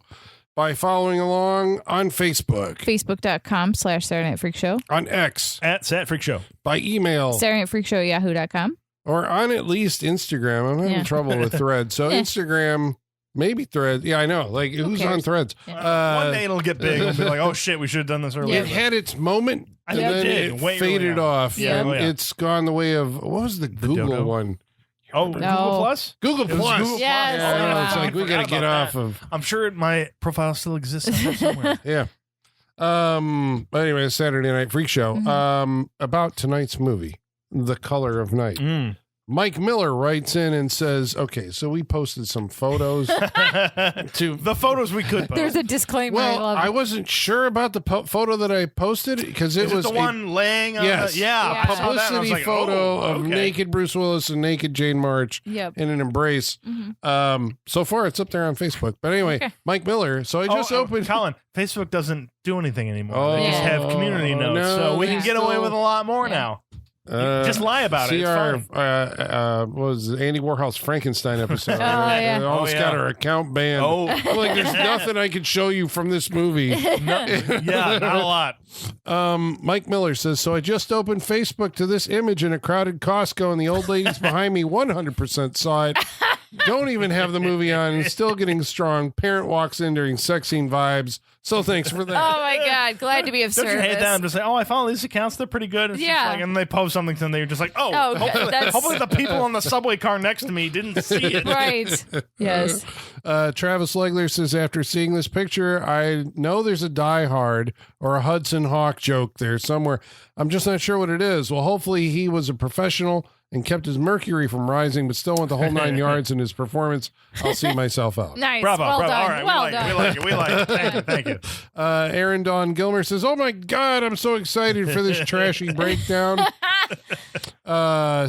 By following along on Facebook. Facebook.com/Saturday Night Freak Show. On X. @SatFreakShow. By email. Saturday Night Freak Show, yahoo.com. Or on at least Instagram. I'm having trouble with Threads. So Instagram, maybe Threads. Yeah, I know. Like, who's on Threads? One day it'll get big. It'll be like, oh shit, we should have done this earlier. It had its moment, and then it faded off. Yeah. And it's gone the way of, what was the Google one? Oh, Google Plus? Google Plus. Google Yes. Plus. Yeah, it's like, we got to get off of. I'm sure my profile still exists somewhere. Yeah. But anyway, Saturday Night Freak Show. About tonight's movie, The Color of Night. Mike Miller writes in and says, okay, so we posted some photos to the photos we could post. There's a disclaimer. Well, I wasn't sure about the photo that I posted because it was the one laying on a publicity like, photo of naked Bruce Willis and naked Jane March in an embrace. So far, it's up there on Facebook. But anyway, Mike Miller. So I just opened. Colin, Facebook doesn't do anything anymore. They just have community notes, so we can get away with a lot more now. Just lie about it. It's what was it, Andy Warhol's Frankenstein episode? Almost got our account banned. I'm like, there's nothing I can show you from this movie. Not a lot. Mike Miller says, so I just opened Facebook to this image in a crowded Costco, and the old ladies behind me 100% saw it. Don't even have the movie on, and still getting strong. Parent walks in during sex scene vibes. So thanks for that. Oh my God, glad to be of service. Don't you hate that? I'm just like, I follow these accounts. They're pretty good. It's just like, and they post something to them. They're just like, hopefully the people on the subway car next to me didn't see it. Right. Yes. Travis Legler says, after seeing this picture, I know there's a Die Hard or a Hudson Hawk joke there somewhere. I'm just not sure what it is. Well, hopefully he was a professional and kept his mercury from rising, but still went the whole 9 yards in his performance. I'll see myself out. Nice. Bravo. Well done. All right. We like it. Thank you. Aaron Dawn Gilmer says, oh my God, I'm so excited for this trashy breakdown.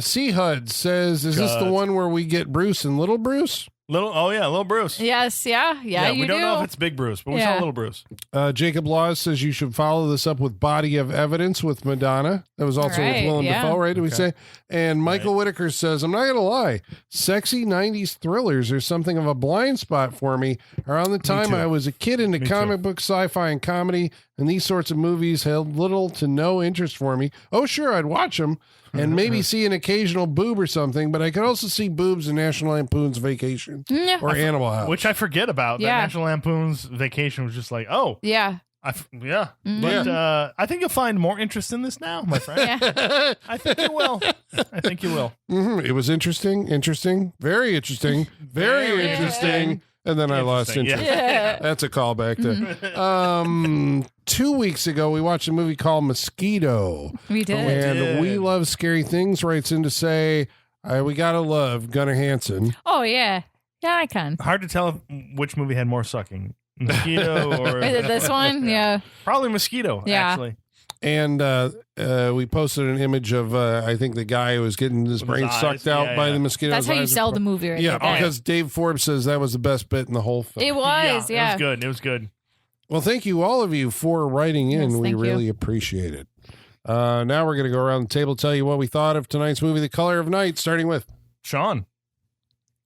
C. Hud says, is this the one where we get Bruce and Little Bruce? Little Bruce. Yes, yeah, we don't know if it's Big Bruce, but we saw Little Bruce. Jacob Laws says you should follow this up with Body of Evidence with Madonna. That was also with Willem Dafoe, right? Did we say? And Michael Whitaker says, I'm not going to lie, sexy 90s thrillers are something of a blind spot for me. Around the time I was a kid into comic book, sci-fi, and comedy, and these sorts of movies held little to no interest for me. Oh, sure, I'd watch them. And maybe see an occasional boob or something, but I could also see boobs in National Lampoon's Vacation or Animal House. Which I forget about. That National Lampoon's Vacation was just like, But I think you'll find more interest in this now, my friend. I think you will. It was interesting, very interesting, very interesting. And then I lost interest. Yeah. That's a callback to 2 weeks ago, we watched a movie called Mosquito. We did. And We Love Scary Things writes in to say, we gotta love Gunnar Hansen. Oh, yeah. Yeah, I can. Hard to tell which movie had more sucking. Mosquito or... Is it this one? Yeah. Probably Mosquito, actually. And we posted an image of, I think, the guy who was getting his brain sucked out by the mosquitoes. That's how you sell the movie, right? Yeah, because Dave Forbes says that was the best bit in the whole film. It was, It was good. Well, thank you, all of you, for writing in. We really appreciate it. Now we're going to go around the table, tell you what we thought of tonight's movie, The Color of Night, starting with Sean.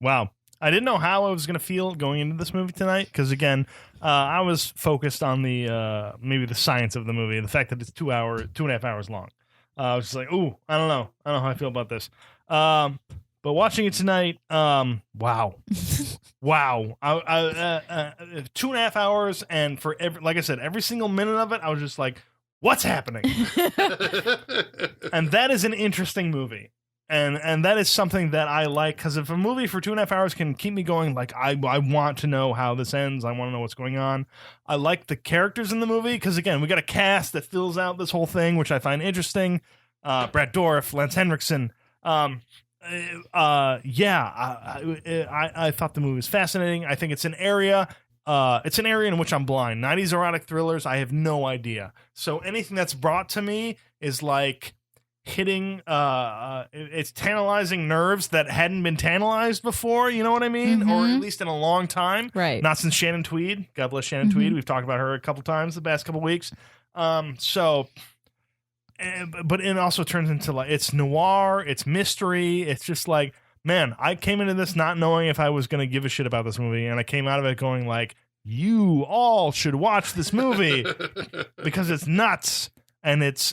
Wow. I didn't know how I was going to feel going into this movie tonight because, again, I was focused on the maybe the science of the movie, the fact that it's 2.5 hours long. I was just like, ooh, I don't know how I feel about this. But watching it tonight, wow, wow, 2.5 hours, and for like I said, every single minute of it, I was just like, what's happening? And that is an interesting movie. And that is something that I like, because if a movie for 2.5 hours can keep me going, like I want to know how this ends. I want to know what's going on. I like the characters in the movie because, again, we got a cast that fills out this whole thing, which I find interesting. Brad Dourif, Lance Henriksen. I thought the movie was fascinating. I think it's an area. It's an area in which I'm blind. 90s erotic thrillers, I have no idea. So anything that's brought to me is like hitting it's tantalizing nerves that hadn't been tantalized before, you know what I mean? Or at least in a long time. Right. Not since Shannon Tweed. God bless Shannon Tweed. We've talked about her a couple times the past couple weeks. But it also turns into, like, it's noir, it's mystery, it's just like, man, I came into this not knowing if I was going to give a shit about this movie, and I came out of it going like, you all should watch this movie because it's nuts. And it's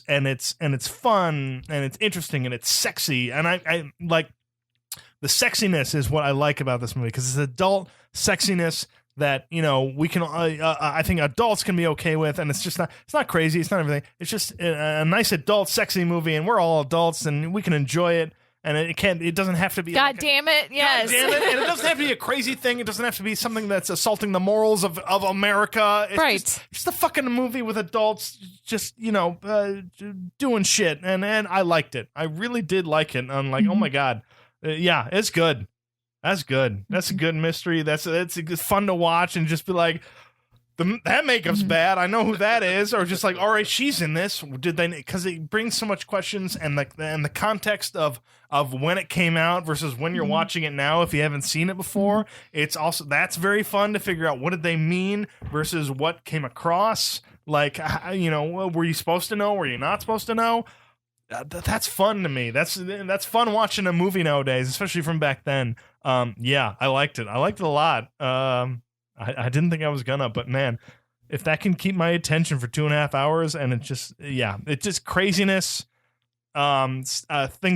fun, and it's interesting, and it's sexy, and I like the sexiness is what I like about this movie, because it's adult sexiness that, you know, we can I think adults can be okay with, and it's not crazy, it's not everything, it's just a nice adult sexy movie, and we're all adults and we can enjoy it. And it doesn't have to be. God damn it! Yes. God damn it! And it doesn't have to be a crazy thing. It doesn't have to be something that's assaulting the morals of America. It's right. Just a fucking movie with adults just, you know, doing shit. And I liked it. I really did like it. I'm like, oh my God, yeah, it's good. That's good. That's a good mystery. It's fun to watch and just be like, that makeup's bad. I know who that is. Or just like, all right, she's in this. Did they? Because it brings so much questions, and the context of when it came out versus when you're watching it now. If you haven't seen it before, it's also, that's very fun to figure out what did they mean versus what came across. Like, you know, were you supposed to know? Were you not supposed to know? That's fun to me. That's fun watching a movie nowadays, especially from back then. Yeah, I liked it. I liked it a lot. I didn't think I was gonna, but man, if that can keep my attention for 2.5 hours, and it's just craziness, things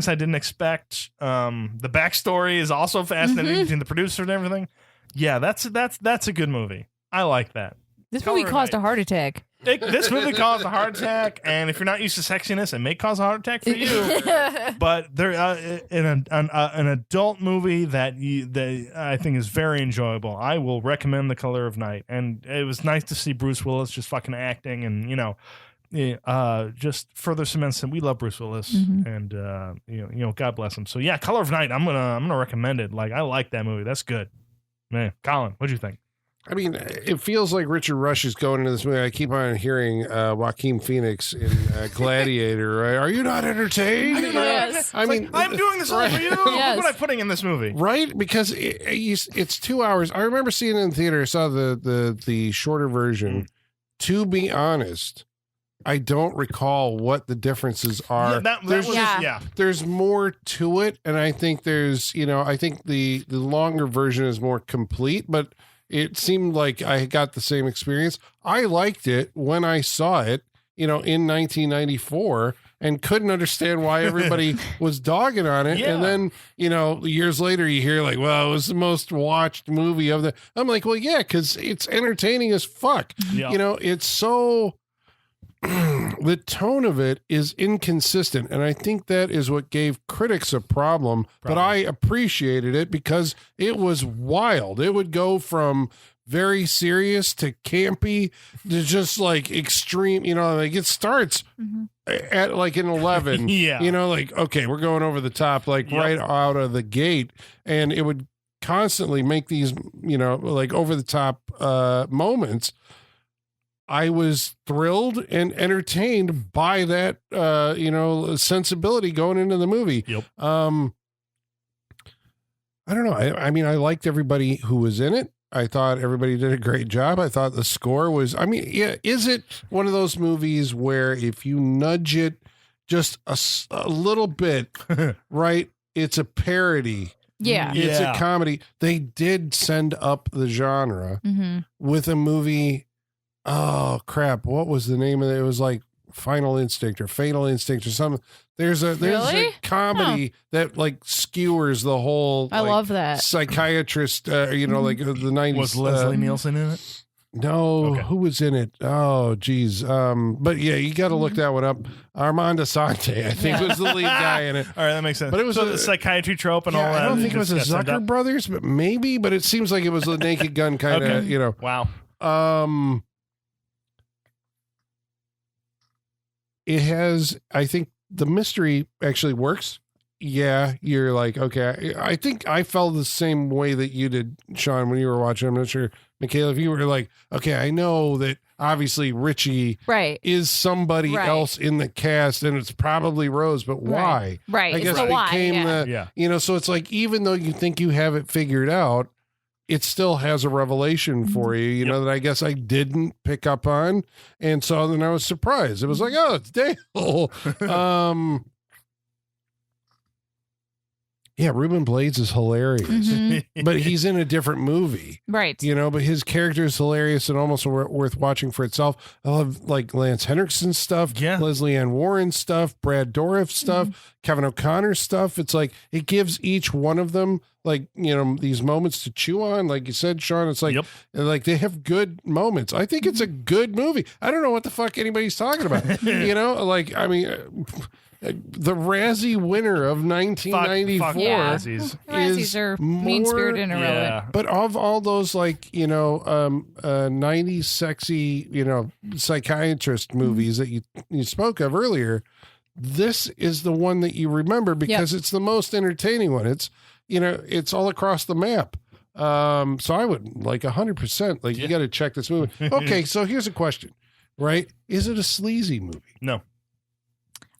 I didn't expect. The backstory is also fascinating between the producer and everything. Yeah, that's a good movie. I like that. This movie caused a heart attack. This movie caused a heart attack, and if you're not used to sexiness, it may cause a heart attack for you. But there, an adult movie that I think is very enjoyable. I will recommend The Color of Night, and it was nice to see Bruce Willis just fucking acting, and, you know, just further cements that we love Bruce Willis, and you know, God bless him. So yeah, Color of Night, I'm gonna recommend it. Like, I like that movie. That's good, man. Colin, what'd you think? I mean, it feels like Richard Rush is going into this movie. I keep on hearing Joaquin Phoenix in Gladiator. Right? Are you not entertained? Yes. I mean, I'm doing this all for you. Yes. Look what I'm putting in this movie. Right? Because it's 2 hours. I remember seeing it in the theater. I saw the shorter version. To be honest, I don't recall what the differences are. There's more to it, and I think I think the longer version is more complete, but it seemed like I got the same experience. I liked it when I saw it, in 1994, and couldn't understand why everybody was dogging on it. Yeah. And then, years later you hear like, well, it was the most watched movie of the, I'm like, well, yeah, because it's entertaining as fuck. Yeah. It's so, the tone of it is inconsistent. And I think that is what gave critics a problem. But I appreciated it because it was wild. It would go from very serious to campy to just like extreme, like it starts at like an 11, yeah. Like, okay, we're going over the top, like right out of the gate. And it would constantly make these, like over the top moments. I was thrilled and entertained by that, sensibility going into the movie. Yep. I don't know. I mean, I liked everybody who was in it. I thought everybody did a great job. I thought the score was, is it one of those movies where if you nudge it just a little bit, right, it's a parody Yeah. It's Yeah. a comedy. They did send up the genre with a movie. Oh crap! What was the name of it? It was like Final Instinct or Fatal Instinct or something. There's a Really? comedy that like skewers the whole. I love that. Psychiatrist. You know, like the 90s. Was Leslie Nielsen in it? No, Okay. who was in it? Oh, geez. But yeah, you got to look that one up. Armand Asante, I think, was the lead guy in it. All right, that makes sense. But it was the psychiatry trope and all Yeah, that. I don't think it was a just got sent Zucker up? Brothers, but maybe. But it seems like it was a Naked Gun kind of, Okay. you know. Wow. It has, I think the mystery actually works. Yeah, you're like, okay. I think I felt the same way that you did, Sean, when you were watching. I'm not sure, Michaela, if you were like, okay, I know that obviously Richie Right. is somebody Right. else in the cast, and it's probably Rose, but why? Right. I It's guess the it why. became Yeah. the, you know, so it's like, even though you think you have it figured out, it still has a revelation for you, you know, that I guess I didn't pick up on. And so then I was surprised. It was like, oh, it's Dale. Yeah, Ruben Blades is hilarious, but he's in a different movie, Right. you know, but his character is hilarious and almost worth watching for itself. I love like Lance Henriksen's stuff, Yeah. Leslie Ann Warren stuff, Brad Dourif stuff, Kevin O'Connor stuff. It's like, it gives each one of them like, you know, these moments to chew on. Like you said, Sean, it's like, like they have good moments. I think it's a good movie. I don't know what the fuck anybody's talking about, you know, like, I mean, the Razzie winner of 1994 Fuck Yeah. Razzies. Razzies are mean-spirited and irrelevant. Yeah. but of all those, like, you know, 90s sexy, you know, psychiatrist movies that you spoke of earlier, this is the one that you remember because it's the most entertaining one. It's, you know, it's all across the map. So I would like 100%, like, you got to check this movie. Okay. So here's a question, right? Is it a sleazy movie? No,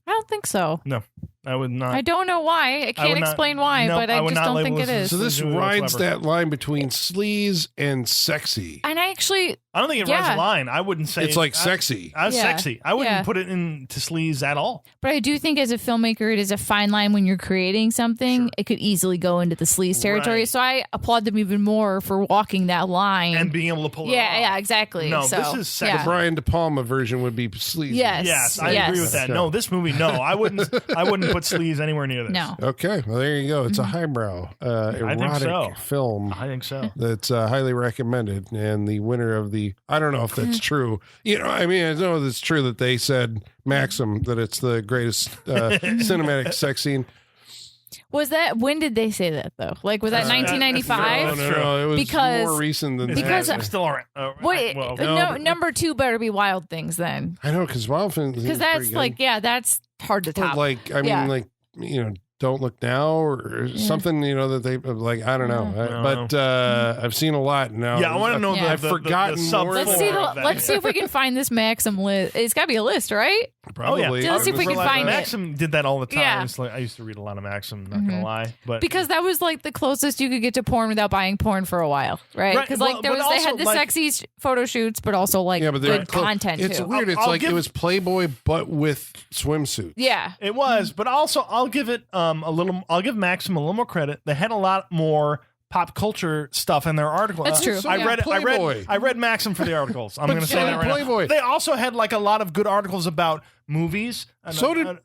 I don't think so. no, I would not. I don't know why. I can't would not- explain why, no, but I I would just not don't think label it this is. So this Sleazy rides whatsoever. that line between sleaze and sexy. And I actually, I don't think it runs a line. I wouldn't say It's like sexy. I was Yeah. sexy. I wouldn't Yeah. put it into sleaze at all. but I do think as a filmmaker, it is a fine line when you're creating something. Sure. It could easily go into the sleaze territory. Right. So I applaud them even more for walking that line. And being able to pull it yeah, off. yeah, exactly. No, so, this is sexy. yeah. Brian De Palma version would be sleazy. Yes. Yes, I agree with that. Okay. No, this movie, no, I wouldn't put sleaze anywhere near this. No. Okay, well there you go. It's a highbrow erotic so. film I think so. that's highly recommended, and the winner of the, I don't know if that's true. You know, I mean, I know that's true that they said Maxim that it's the greatest cinematic sex scene. Was that, when did they say that though? Like, was that That's 1995? true. No, it was Because- more recent than because- that. It's still all right. Wait, well, no, but- number 2 better be Wild Things then. I know, because Wild Things is Because pretty that's good. like, yeah, that's hard to But, top. like, I mean, Yeah. like, you know, Don't Look Now or something, you know, that they like, I don't know. Yeah. But I've seen a lot now. Yeah, I want to know Yeah. I've forgotten the more let's than see. that. Let's see if we can find this Maxim list. It's got to be a list, right? Probably. Oh, yeah. Let's see if we can find it. Maxim did that all the time. Yeah. I used to read a lot of Maxim, not gonna lie. But Because that was like the closest you could get to porn without buying porn for a while, right? Right, Because well, like there but was, they also, had the like- sexy photo shoots, but also like Yeah, but they're good content It's too. weird. It's I'll like give- it was Playboy, but with swimsuits. Yeah, it was, but also I'll give it I'll give Maxim a little more credit. They had a lot more pop culture stuff in their article. That's true. So I did read Playboy. I read Maxim for the articles. I'm But going to so say did that right Playboy. now. They also had like a lot of good articles about movies. And, So did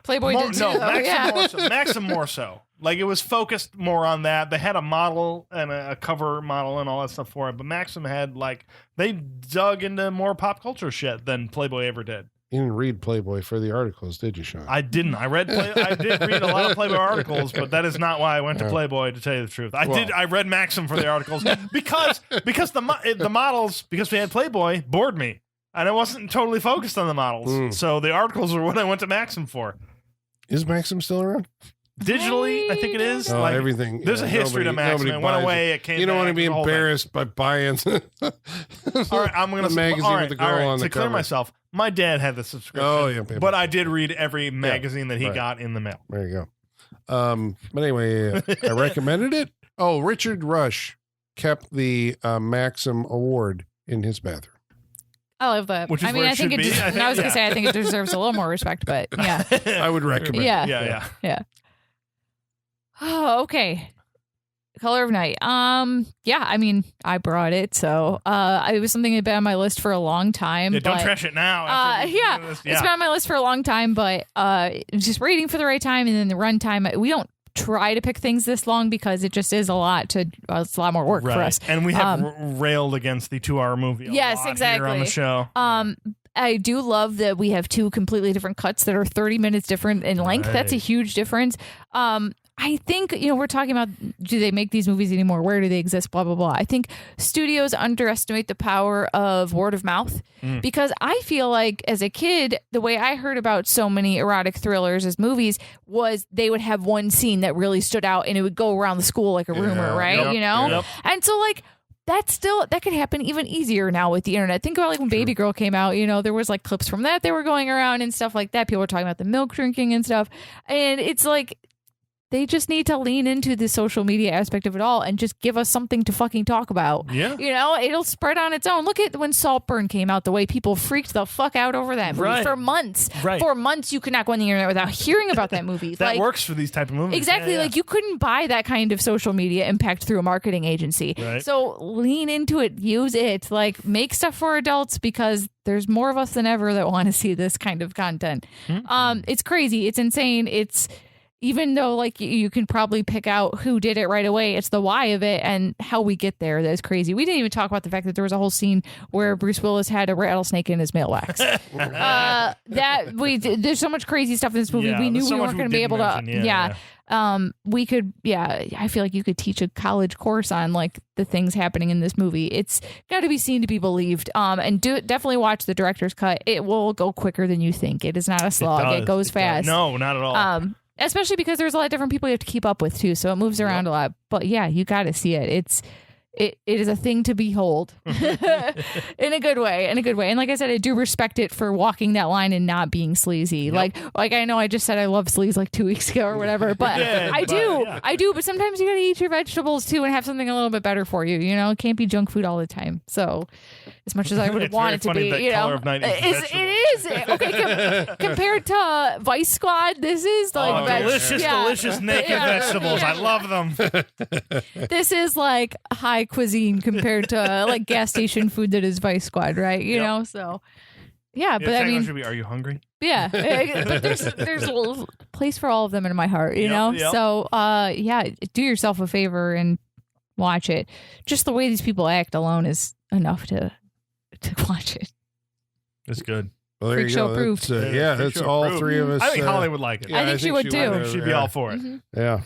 Playboy more, did too. no, though, Maxim yeah. more so. Maxim more so. Like it was focused more on that. They had a model and a cover model and all that stuff for it. But Maxim had like they dug into more pop culture shit than Playboy ever did. You didn't read Playboy for the articles, did you, Sean? I didn't. I did read a lot of Playboy articles, but that is not why I went to Playboy. To tell you the truth, I read Maxim for the articles because the models, because we had Playboy, bored me, and I wasn't totally focused on the models. So the articles are what I went to Maxim for. Is Maxim still around? Digitally, I think it is. Oh, like, everything. There's a history to Maxim. nobody It went buys away. It came. You don't want to back, be the whole thing. embarrassed by buying All right, I'm gonna the magazine all right, with the girl all right, on the to clear cover. myself. My dad had the subscription. Oh, yeah, but I did read every magazine that he right. got in the mail. There you go. But anyway, I recommended it. Oh, Richard Rush kept the Maxim Award in his bathroom. I love that. Which is I mean, where I it think should it. be, Just, I think, I was gonna yeah. say I think it deserves a little more respect, but yeah, I would recommend Yeah. it. Yeah. yeah. Oh, okay. Color of Night. Yeah, I mean, I brought it, so it was something that had been on my list for a long time. Yeah, don't trash it now. It's been on my list for a long time, but just waiting for the right time and then the run time. We don't try to pick things this long because it just is a lot it's a lot more work for us. And we have railed against the 2-hour movie. Yes, exactly. Here on the show. I do love that we have 2 completely different cuts that are 30 minutes different in length. Right. That's a huge difference. I think, we're talking about, do they make these movies anymore? Where do they exist? Blah, blah, blah. I think studios underestimate the power of word of mouth because I feel like as a kid, the way I heard about so many erotic thrillers as movies was they would have one scene that really stood out and it would go around the school like a rumor, right? Yep. And so like, that could happen even easier now with the internet. Think about like when Baby Girl came out, there was like clips from that they were going around and stuff like that. People were talking about the milk drinking and stuff. And it's like, they just need to lean into the social media aspect of it all and just give us something to fucking talk about. Yeah. It'll spread on its own. Look at when Saltburn came out, the way people freaked the fuck out over that movie for months. Right. For months, you could not go on the internet without hearing about that movie. That works for these type of movies. Exactly. Yeah. Like you couldn't buy that kind of social media impact through a marketing agency. Right. So lean into it, use it, like make stuff for adults because there's more of us than ever that want to see this kind of content. It's crazy. It's insane. Even though like you can probably pick out who did it right away, it's the why of it and how we get there that's crazy. We didn't even talk about the fact that there was a whole scene where Bruce Willis had a rattlesnake in his mail wax. There's so much crazy stuff in this movie. We knew we weren't going to be able to. We could. I feel like you could teach a college course on like the things happening in this movie. It's got to be seen to be believed. And definitely watch the director's cut. It will go quicker than you think. It is not a slog. It goes fast. No, not at all. Especially because there's a lot of different people you have to keep up with too, so it moves around a lot. But yeah, you got to see it. It is a thing to behold in a good way. And like I said, I do respect it for walking that line and not being sleazy. Like I know I just said I love sleaze like 2 weeks ago or whatever, but I do. But sometimes you got to eat your vegetables too and have something a little bit better for you. It can't be junk food all the time. So as much as I would want it to be, Color of Night it is. Okay, compared to Vice Squad, this is like delicious naked vegetables. I love them. This is like high cuisine compared to like gas station food that is Vice Squad, right? You know, so yeah. But I mean, are you hungry? Yeah, but there's a little place for all of them in my heart, you know. Yep. So do yourself a favor and watch it. Just the way these people act alone is enough to watch it. It's good. Well, there Freak you show go. Approved. That's all approved. three of us. I think Holly would like it. I think she would too. She'd be all for it. Mm-hmm. Yeah.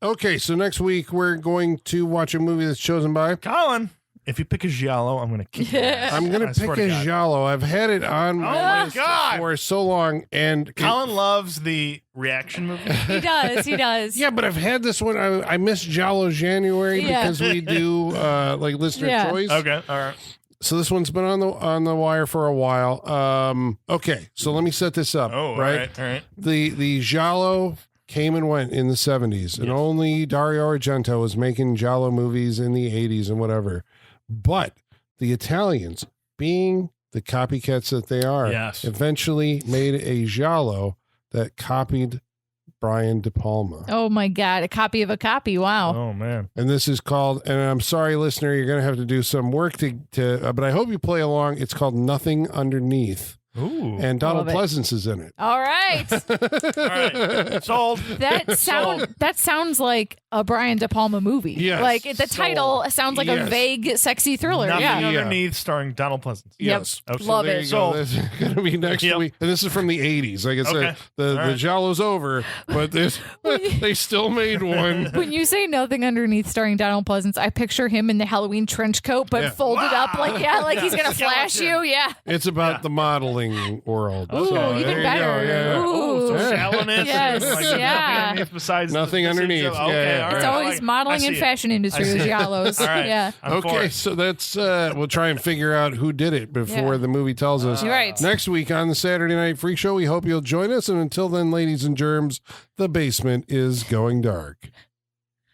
Okay, so next week we're going to watch a movie that's chosen by Colin. If you pick a giallo, I'm going to kick your ass. I'm going to pick a giallo. I've had it on my list for so long, and Colin loves the reaction movie. He does. Yeah, but I've had this one. I miss Giallo January because we do like listener choice. Okay, all right. So this one's been on the wire for a while. Okay, so let me set this up. Oh, right. All right. The Giallo came and went in the 70s, and only Dario Argento was making Giallo movies in the 80s and whatever. But the Italians, being the copycats that they are, eventually made a Giallo that copied Brian De Palma. Oh my God, a copy of a copy. Wow. Oh man. And this is called, and I'm sorry, listener, you're going to have to do some work to but I hope you play along. It's called Nothing Underneath. Ooh, and Donald Pleasance is in it. All right. All right. Sold. That sounds like a Brian De Palma movie. Yes. Like the title sounds like a vague, sexy thriller. Nothing Underneath, starring Donald Pleasance. Yes. Yep. So love there it. you go. This is going to be next week. And this is from the 80s. Like I said, the Giallo's over, but they still made one. When you say Nothing Underneath starring Donald Pleasance, I picture him in the Halloween trench coat, but folded up like he's going to flash you. Yeah. It's about the modeling world. Ooh, so even better. Yeah. Ooh. So shallowness. Yes. Besides Nothing underneath. Okay, it's always modeling and fashion industry with Giallos. All right. Yeah. Okay, so that's we'll try and figure out who did it before the movie tells us. Right. Next week on the Saturday Night Freak Show, we hope you'll join us. And until then, ladies and germs, the basement is going dark.